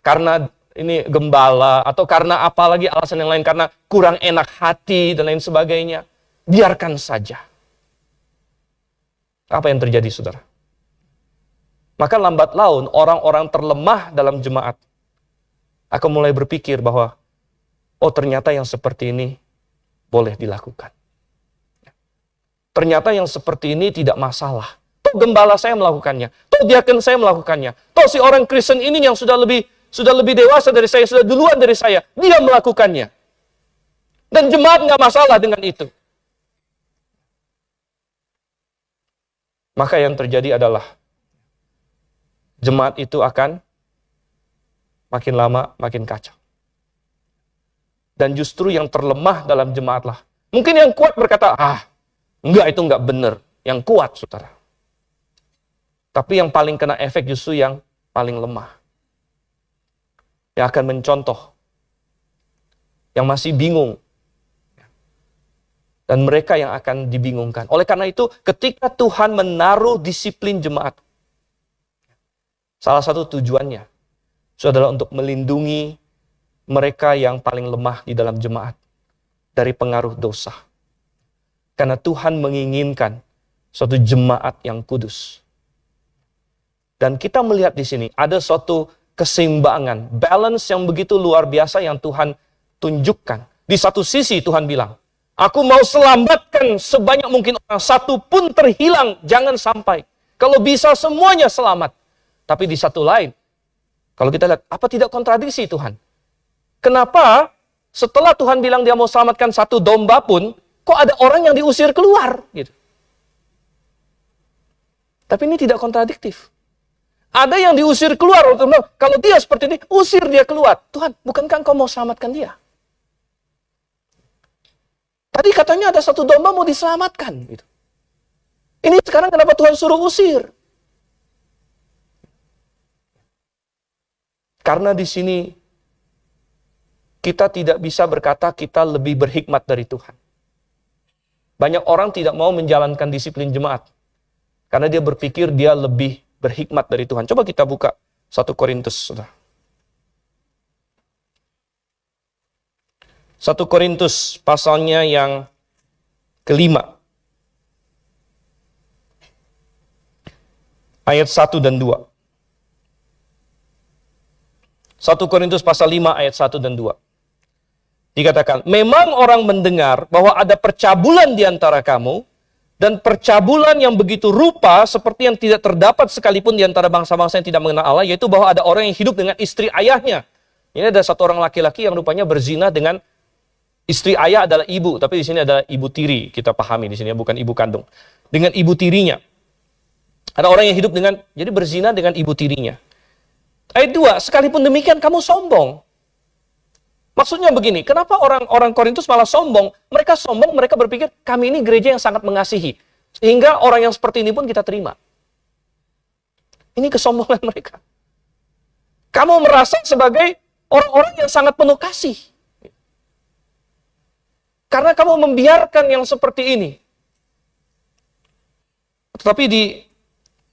karena ini gembala, atau karena apalagi alasan yang lain, karena kurang enak hati, dan lain sebagainya. Biarkan saja. Apa yang terjadi, saudara? Maka lambat laun, orang-orang terlemah dalam jemaat akan mulai berpikir bahwa, oh ternyata yang seperti ini boleh dilakukan. Ternyata yang seperti ini tidak masalah. Toh gembala saya melakukannya. Toh diaken saya melakukannya. Toh si orang Kristen ini yang sudah lebih dewasa dari saya, sudah duluan dari saya, dia melakukannya. Dan jemaat nggak masalah dengan itu. maka yang terjadi adalah jemaat itu akan makin lama makin kacau. Dan justru yang terlemah dalam jemaatlah. Mungkin yang kuat berkata, enggak, itu enggak benar. Yang kuat, saudara. Tapi yang paling kena efek justru yang paling lemah. Yang akan mencontoh. Yang masih bingung. Dan mereka yang akan dibingungkan. Oleh karena itu, ketika Tuhan menaruh disiplin jemaat, salah satu tujuannya, itu adalah untuk melindungi mereka yang paling lemah di dalam jemaat dari pengaruh dosa. Karena Tuhan menginginkan suatu jemaat yang kudus. Dan kita melihat di sini ada suatu keseimbangan, balance yang begitu luar biasa yang Tuhan tunjukkan. Di satu sisi Tuhan bilang, aku mau selamatkan sebanyak mungkin orang, satu pun terhilang, jangan sampai. Kalau bisa semuanya selamat. Tapi di satu lain, kalau kita lihat, apa tidak kontradiksi Tuhan? Kenapa setelah Tuhan bilang dia mau selamatkan satu domba pun, kok ada orang yang diusir keluar? Gitu. Tapi ini tidak kontradiktif. Ada yang diusir keluar. Kalau dia seperti ini, usir dia keluar. Tuhan, bukankah engkau mau selamatkan dia? Tadi katanya ada satu domba mau diselamatkan. Gitu. Ini sekarang kenapa Tuhan suruh usir? Karena di sini kita tidak bisa berkata kita lebih berhikmat dari Tuhan. Banyak orang tidak mau menjalankan disiplin jemaat. Karena dia berpikir dia lebih berhikmat dari Tuhan. Coba kita buka 1 Korintus. 1 Korintus pasalnya yang kelima. Ayat 1 dan 2. 1 Korintus pasal 5 ayat 1 dan 2. Dikatakan, memang orang mendengar bahwa ada percabulan di antara kamu, dan percabulan yang begitu rupa seperti yang tidak terdapat sekalipun di antara bangsa-bangsa yang tidak mengenal Allah, yaitu bahwa ada orang yang hidup dengan istri ayahnya. Ini ada satu orang laki-laki yang rupanya berzina dengan istri ayah adalah ibu, tapi di sini adalah ibu tiri, kita pahami di sini bukan ibu kandung. Dengan ibu tirinya. Ada orang yang hidup dengan, jadi berzina dengan ibu tirinya. Ayat 2, sekalipun demikian kamu sombong. Maksudnya begini, kenapa orang-orang Korintus malah sombong? Mereka sombong, mereka berpikir, kami ini gereja yang sangat mengasihi. Sehingga orang yang seperti ini pun kita terima. Ini kesombongan mereka. Kamu merasa sebagai orang-orang yang sangat penuh kasih. Karena kamu membiarkan yang seperti ini. Tetapi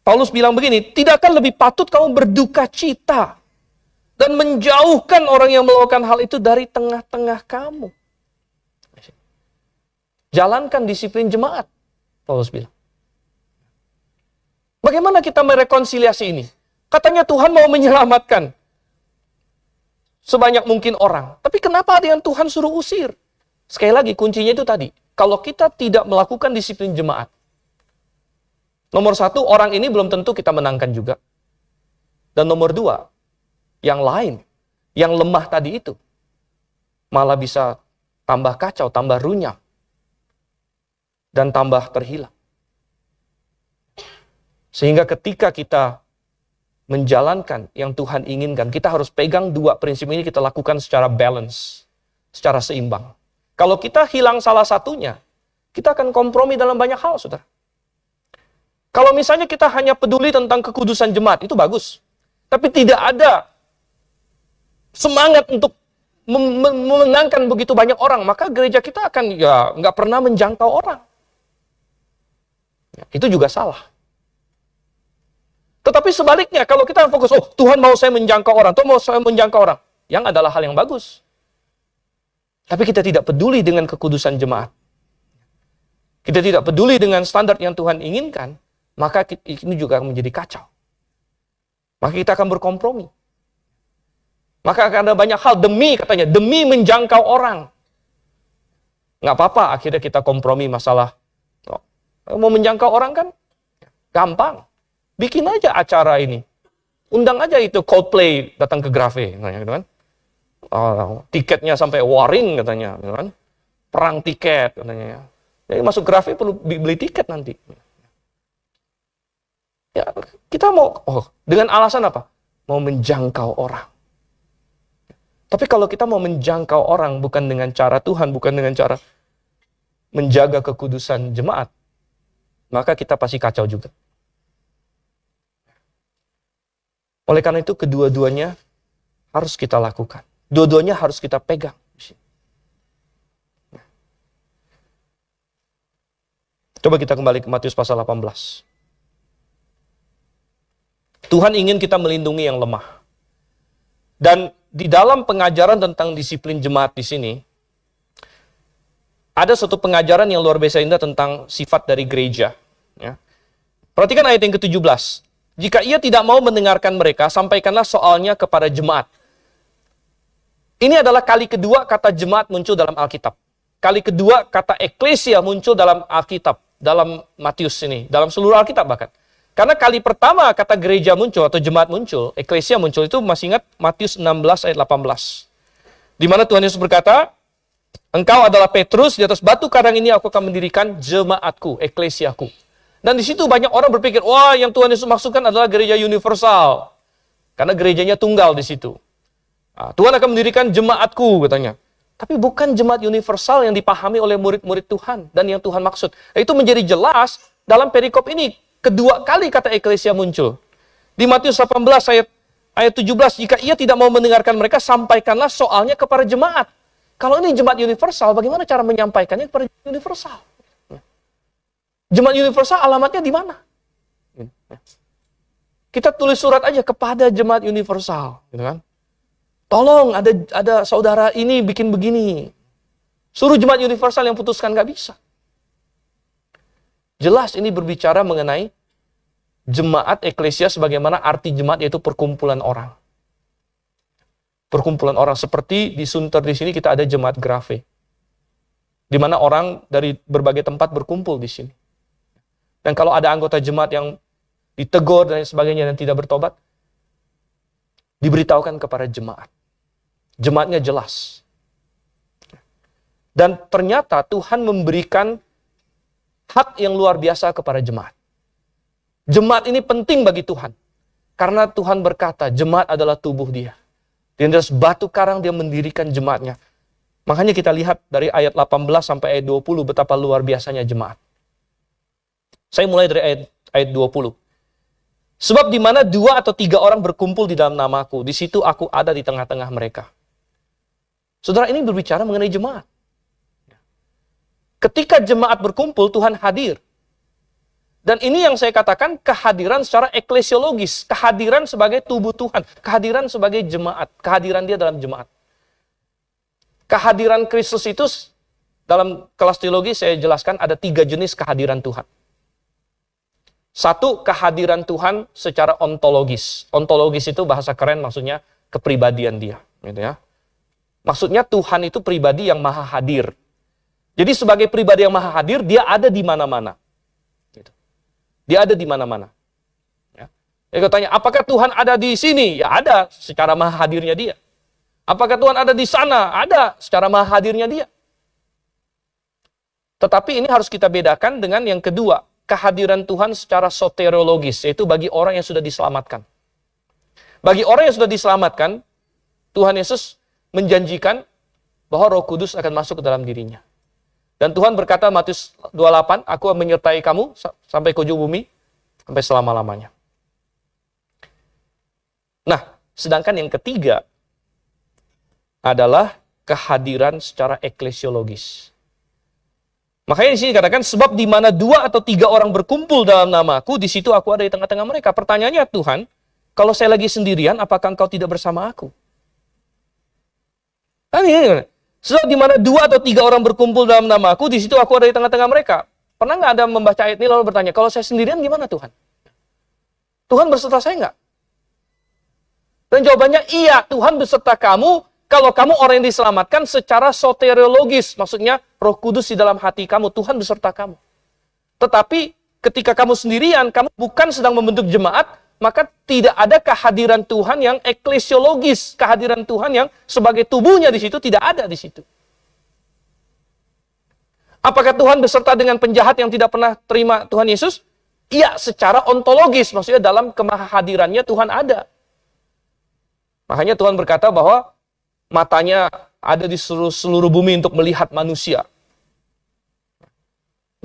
Paulus bilang begini, tidakkah lebih patut kamu berduka cita dan menjauhkan orang yang melakukan hal itu dari tengah-tengah kamu. Jalankan disiplin jemaat, Paulus bilang. Bagaimana kita merekonsiliasi ini? Katanya Tuhan mau menyelamatkan sebanyak mungkin orang. Tapi kenapa ada yang Tuhan suruh usir? Sekali lagi, kuncinya itu tadi. Kalau kita tidak melakukan disiplin jemaat, nomor 1, orang ini belum tentu kita menangkan juga. Dan nomor 2, yang lain, yang lemah tadi itu, malah bisa tambah kacau, tambah runyam, dan tambah terhilang. Sehingga ketika kita menjalankan yang Tuhan inginkan, kita harus pegang 2 prinsip ini, kita lakukan secara balance, secara seimbang. Kalau kita hilang salah satunya, kita akan kompromi dalam banyak hal, saudara. Kalau misalnya kita hanya peduli tentang kekudusan jemaat, itu bagus. Tapi tidak ada semangat untuk memenangkan begitu banyak orang, maka gereja kita akan nggak pernah menjangkau orang. Itu juga salah. Tetapi sebaliknya, kalau kita fokus, Tuhan mau saya menjangkau orang, Tuhan mau saya menjangkau orang, yang adalah hal yang bagus. Tapi kita tidak peduli dengan kekudusan jemaat. Kita tidak peduli dengan standar yang Tuhan inginkan, maka ini juga akan menjadi kacau. Maka kita akan berkompromi. Maka akan ada banyak hal demi menjangkau orang. Nggak apa-apa, akhirnya kita kompromi masalah. Mau menjangkau orang kan gampang. Bikin aja acara ini. Undang aja itu Coldplay datang ke Grave. Gitu kan. Tiketnya sampai waring katanya. Gitu kan. Perang tiket katanya. Jadi masuk Grave perlu beli tiket nanti. Ya, kita mau, dengan alasan apa? Mau menjangkau orang. Tapi kalau kita mau menjangkau orang bukan dengan cara Tuhan, bukan dengan cara menjaga kekudusan jemaat, maka kita pasti kacau juga. Oleh karena itu, kedua-duanya harus kita lakukan. Dua-duanya harus kita pegang. Coba kita kembali ke Matius pasal 18. Tuhan ingin kita melindungi yang lemah. Dan di dalam pengajaran tentang disiplin jemaat di sini, ada suatu pengajaran yang luar biasa indah tentang sifat dari gereja. Ya. Perhatikan ayat yang ke-17. Jika ia tidak mau mendengarkan mereka, sampaikanlah soalnya kepada jemaat. Ini adalah kali kedua kata jemaat muncul dalam Alkitab. Kali kedua kata eklesia muncul dalam Alkitab, dalam Matius ini, dalam seluruh Alkitab bahkan. Karena kali pertama kata gereja muncul atau jemaat muncul, eklesia muncul itu masih ingat Matius 16 ayat 18. Di mana Tuhan Yesus berkata, engkau adalah Petrus, di atas batu karang ini aku akan mendirikan jemaatku, eklesiaku. Dan di situ banyak orang berpikir, wah yang Tuhan Yesus maksudkan adalah gereja universal. Karena gerejanya tunggal di situ. Nah, Tuhan akan mendirikan jemaatku katanya. Tapi bukan jemaat universal yang dipahami oleh murid-murid Tuhan dan yang Tuhan maksud. Nah, itu menjadi jelas dalam perikop ini. Kedua kali kata eklesia muncul. Di Matius 18 ayat 17, jika ia tidak mau mendengarkan mereka, sampaikanlah soalnya kepada jemaat. Kalau ini jemaat universal, bagaimana cara menyampaikannya kepada jemaat universal? Jemaat universal alamatnya di mana? Kita tulis surat aja kepada jemaat universal, gitu kan? Tolong ada saudara ini bikin begini. Suruh jemaat universal yang putuskan, nggak bisa. Jelas ini berbicara mengenai jemaat eklesia sebagaimana arti jemaat yaitu perkumpulan orang. Perkumpulan orang seperti di Sunter di sini kita ada jemaat Grafe. Di mana orang dari berbagai tempat berkumpul di sini. Dan kalau ada anggota jemaat yang ditegur dan sebagainya dan tidak bertobat, diberitahukan kepada jemaat. Jemaatnya jelas. Dan ternyata Tuhan memberikan hak yang luar biasa kepada jemaat. Jemaat ini penting bagi Tuhan. Karena Tuhan berkata, jemaat adalah tubuh dia. Di atas batu karang dia mendirikan jemaatnya. Makanya kita lihat dari ayat 18 sampai ayat 20 betapa luar biasanya jemaat. Saya mulai dari ayat 20. Sebab di mana 2 atau 3 orang berkumpul di dalam namaku, di situ aku ada di tengah-tengah mereka. Saudara, ini berbicara mengenai jemaat. Ketika jemaat berkumpul, Tuhan hadir. Dan ini yang saya katakan kehadiran secara eklesiologis, kehadiran sebagai tubuh Tuhan, kehadiran sebagai jemaat, kehadiran dia dalam jemaat. Kehadiran Kristus itu dalam kelas teologi saya jelaskan ada 3 jenis kehadiran Tuhan. Satu, kehadiran Tuhan secara ontologis. Ontologis itu bahasa keren maksudnya kepribadian dia. Gitu ya. Maksudnya Tuhan itu pribadi yang maha hadir. Jadi sebagai pribadi yang maha hadir, dia ada di mana-mana. Gitu. Dia ada di mana-mana. Ya. Jadi tanya, apakah Tuhan ada di sini? Ya ada, secara maha hadirnya dia. Apakah Tuhan ada di sana? Ada, secara maha hadirnya dia. Tetapi ini harus kita bedakan dengan yang kedua. Kehadiran Tuhan secara soteriologis, yaitu bagi orang yang sudah diselamatkan. Bagi orang yang sudah diselamatkan, Tuhan Yesus menjanjikan bahwa Roh Kudus akan masuk ke dalam dirinya. Dan Tuhan berkata Matius 28, aku menyertai kamu sampai ke ujung bumi, sampai selama-lamanya. Nah, sedangkan yang ketiga adalah kehadiran secara eklesiologis. Makanya di sini katakan, sebab di mana 2 atau 3 orang berkumpul dalam namaku, di situ aku ada di tengah-tengah mereka. Pertanyaannya, Tuhan, kalau saya lagi sendirian, apakah engkau tidak bersama aku? Sebab di mana 2 atau 3 orang berkumpul dalam namaku, di situ aku ada di tengah-tengah mereka. Pernah nggak Anda membaca ayat ini lalu bertanya, kalau saya sendirian gimana Tuhan? Tuhan berserta saya nggak? Dan jawabannya, iya, Tuhan beserta kamu, kalau kamu orang yang diselamatkan secara soteriologis, maksudnya Roh Kudus di dalam hati kamu, Tuhan beserta kamu. Tetapi ketika kamu sendirian, kamu bukan sedang membentuk jemaat, maka tidak ada kehadiran Tuhan yang eklesiologis, kehadiran Tuhan yang sebagai tubuhnya di situ tidak ada di situ. Apakah Tuhan beserta dengan penjahat yang tidak pernah terima Tuhan Yesus? Iya, secara ontologis, maksudnya dalam kemahahadirannya Tuhan ada. Makanya Tuhan berkata bahwa matanya ada di seluruh bumi untuk melihat manusia.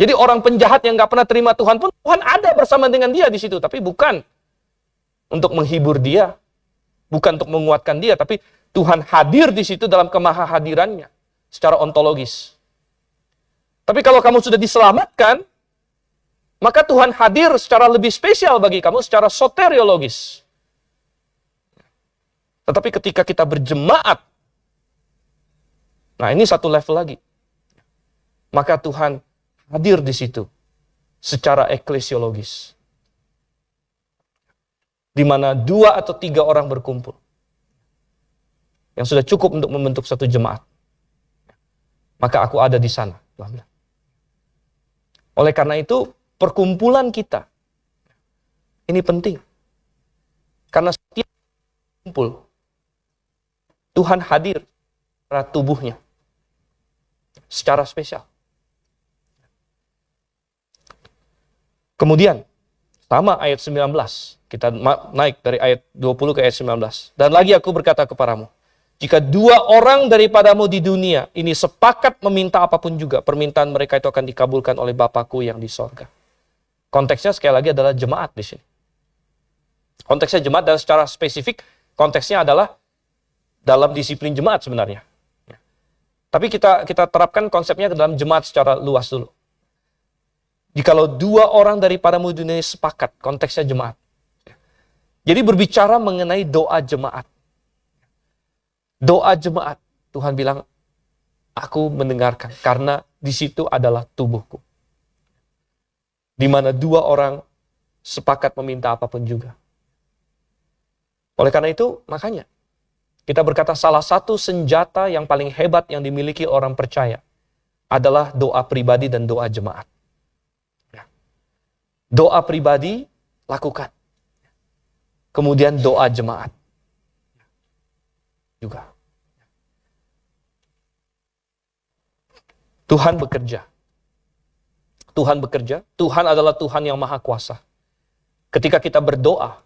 Jadi orang penjahat yang nggak pernah terima Tuhan pun, Tuhan ada bersama dengan dia di situ. Tapi bukan untuk menghibur dia, bukan untuk menguatkan dia, tapi Tuhan hadir di situ dalam kemahahadirannya secara ontologis. Tapi kalau kamu sudah diselamatkan, maka Tuhan hadir secara lebih spesial bagi kamu, secara soteriologis. Tetapi ketika kita berjemaat, nah ini satu level lagi. Maka Tuhan hadir di situ secara eklesiologis. Di mana 2 atau 3 orang berkumpul. Yang sudah cukup untuk membentuk satu jemaat. Maka aku ada di sana. Oleh karena itu, perkumpulan kita ini penting. Karena setiap kumpul, Tuhan hadir pada tubuhnya. Secara spesial. Kemudian, sama ayat 19. Kita naik dari ayat 20 ke ayat 19. Dan lagi aku berkata kepadamu, jika 2 orang daripadamu di dunia ini sepakat meminta apapun juga, permintaan mereka itu akan dikabulkan oleh Bapakku yang di sorga. Konteksnya sekali lagi adalah jemaat di sini. Konteksnya jemaat dan secara spesifik, konteksnya adalah dalam disiplin jemaat sebenarnya. Tapi kita terapkan konsepnya ke dalam jemaat secara luas dulu. Jikalau 2 orang daripadamu di dunia sepakat, konteksnya jemaat. Jadi berbicara mengenai doa jemaat. Doa jemaat, Tuhan bilang, aku mendengarkan, karena di situ adalah tubuhku. Di mana 2 orang sepakat meminta apapun juga. Oleh karena itu, makanya, kita berkata salah satu senjata yang paling hebat yang dimiliki orang percaya adalah doa pribadi dan doa jemaat. Doa pribadi, lakukan. Kemudian doa jemaat. Juga. Tuhan bekerja. Tuhan bekerja. Tuhan adalah Tuhan yang maha kuasa. Ketika kita berdoa,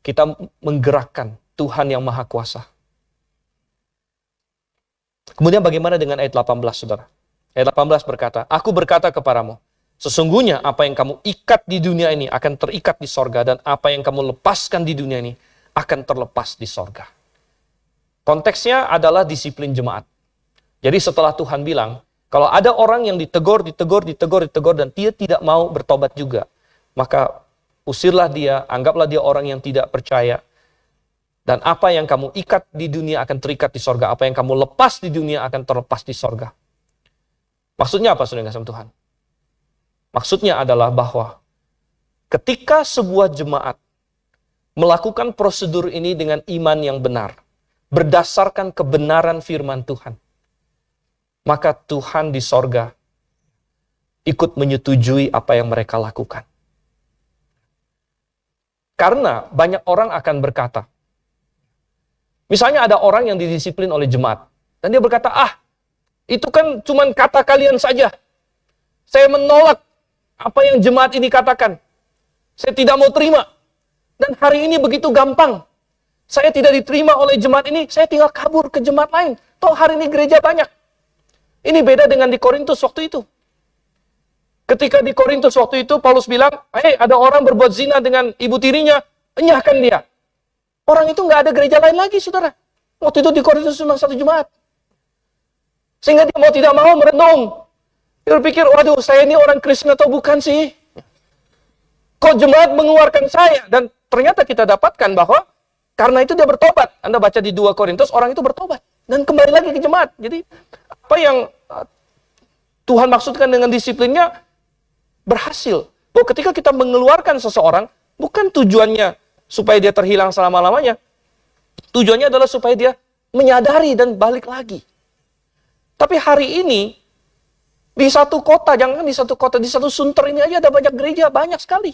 kita menggerakkan Tuhan yang maha kuasa. Kemudian bagaimana dengan ayat 18, saudara? Ayat 18 berkata, aku berkata kepadamu, sesungguhnya apa yang kamu ikat di dunia ini akan terikat di sorga, dan apa yang kamu lepaskan di dunia ini akan terlepas di sorga. Konteksnya adalah disiplin jemaat. Jadi setelah Tuhan bilang, kalau ada orang yang ditegur, dan dia tidak mau bertobat juga, maka usirlah dia, anggaplah dia orang yang tidak percaya. Dan apa yang kamu ikat di dunia akan terikat di sorga, apa yang kamu lepas di dunia akan terlepas di sorga. Maksudnya apa, saudara kasih Tuhan? Maksudnya adalah bahwa ketika sebuah jemaat melakukan prosedur ini dengan iman yang benar, berdasarkan kebenaran firman Tuhan, maka Tuhan di sorga ikut menyetujui apa yang mereka lakukan. Karena banyak orang akan berkata, misalnya ada orang yang didisiplin oleh jemaat, dan dia berkata, itu kan cuman kata kalian saja. Saya menolak apa yang jemaat ini katakan. Saya tidak mau terima. Dan hari ini begitu gampang. Saya tidak diterima oleh jemaat ini, saya tinggal kabur ke jemaat lain. Toh hari ini gereja banyak. Ini beda dengan di Korintus waktu itu. Ketika di Korintus waktu itu, Paulus bilang, ada orang berbuat zina dengan ibu tirinya, enyahkan dia. Orang itu nggak ada gereja lain lagi, saudara. Waktu itu di Korintus cuma satu jemaat. Sehingga dia mau tidak mau merenung. Dia berpikir, waduh, saya ini orang Kristen atau bukan sih? Kok jemaat mengeluarkan saya? Dan ternyata kita dapatkan bahwa karena itu dia bertobat. Anda baca di 2 Korintus, orang itu bertobat. Dan kembali lagi ke jemaat. Jadi, apa yang Tuhan maksudkan dengan disiplinnya berhasil. Bahwa ketika kita mengeluarkan seseorang, bukan tujuannya supaya dia terhilang selama-lamanya. Tujuannya adalah supaya dia menyadari dan balik lagi. Tapi hari ini, di satu kota, jangan di satu kota, di satu Sunter ini aja ada banyak gereja, banyak sekali.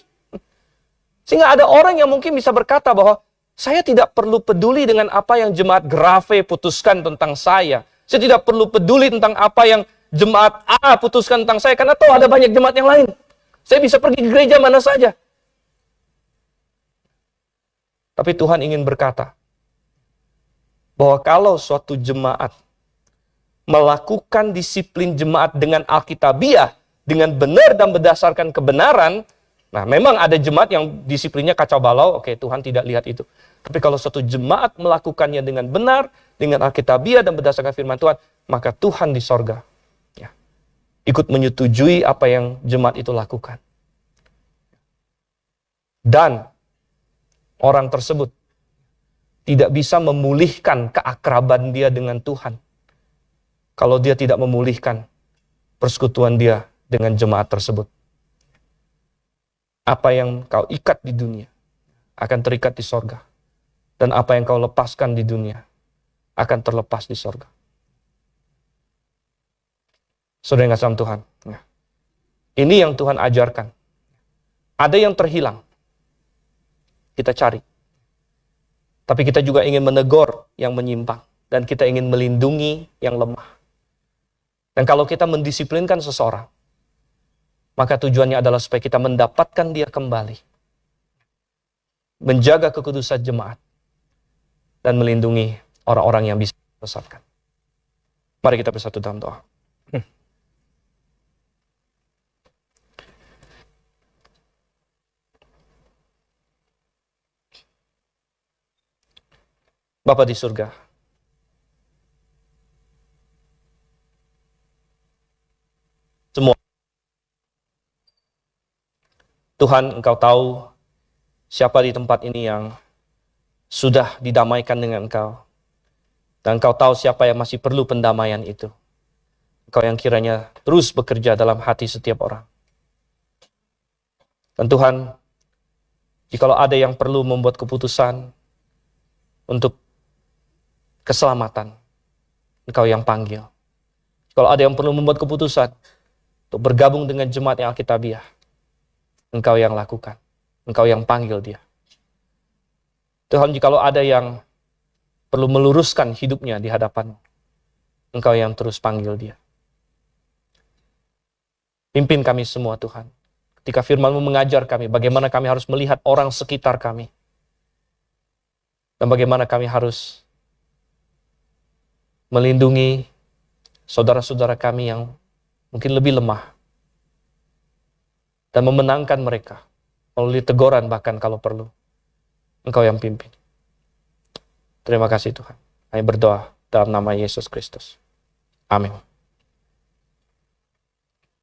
Sehingga ada orang yang mungkin bisa berkata bahwa saya tidak perlu peduli dengan apa yang jemaat Grave putuskan tentang saya. Saya tidak perlu peduli tentang apa yang jemaat A putuskan tentang saya, karena tahu ada banyak jemaat yang lain. Saya bisa pergi ke gereja mana saja. Tapi Tuhan ingin berkata, bahwa kalau suatu jemaat melakukan disiplin jemaat dengan Alkitabiah, dengan benar dan berdasarkan kebenaran, nah memang ada jemaat yang disiplinnya kacau balau, oke, Tuhan tidak lihat itu. Tapi kalau suatu jemaat melakukannya dengan benar, dengan Alkitabiah dan berdasarkan firman Tuhan, maka Tuhan di sorga ya, ikut menyetujui apa yang jemaat itu lakukan. Dan orang tersebut tidak bisa memulihkan keakraban dia dengan Tuhan kalau dia tidak memulihkan persekutuan dia dengan jemaat tersebut. Apa yang kau ikat di dunia akan terikat di sorga. Dan apa yang kau lepaskan di dunia akan terlepas di sorga. Saudara yang kasih dalam Tuhan. Ini yang Tuhan ajarkan. Ada yang terhilang. Kita cari. Tapi kita juga ingin menegur yang menyimpang. Dan kita ingin melindungi yang lemah. Dan kalau kita mendisiplinkan seseorang, maka tujuannya adalah supaya kita mendapatkan dia kembali. Menjaga kekudusan jemaat. Dan melindungi orang-orang yang bisa disesatkan. Mari kita bersatu dalam doa. Bapa di surga, semua Tuhan, Engkau tahu siapa di tempat ini yang sudah didamaikan dengan Engkau. Dan Engkau tahu siapa yang masih perlu pendamaian itu. Engkau yang kiranya terus bekerja dalam hati setiap orang. Dan Tuhan, jikalau ada yang perlu membuat keputusan untuk keselamatan, Engkau yang panggil. Kalau ada yang perlu membuat keputusan untuk bergabung dengan jemaat yang Alkitabiah, Engkau yang lakukan. Engkau yang panggil dia. Tuhan, jikalau ada yang perlu meluruskan hidupnya di hadapan, Engkau yang terus panggil dia. Pimpin kami semua Tuhan. Ketika firman-Mu mengajar kami, bagaimana kami harus melihat orang sekitar kami. Dan bagaimana kami harus melindungi saudara-saudara kami yang mungkin lebih lemah. Dan memenangkan mereka melalui teguran bahkan kalau perlu. Engkau yang pimpin. Terima kasih Tuhan. Kami berdoa dalam nama Yesus Kristus. Amin.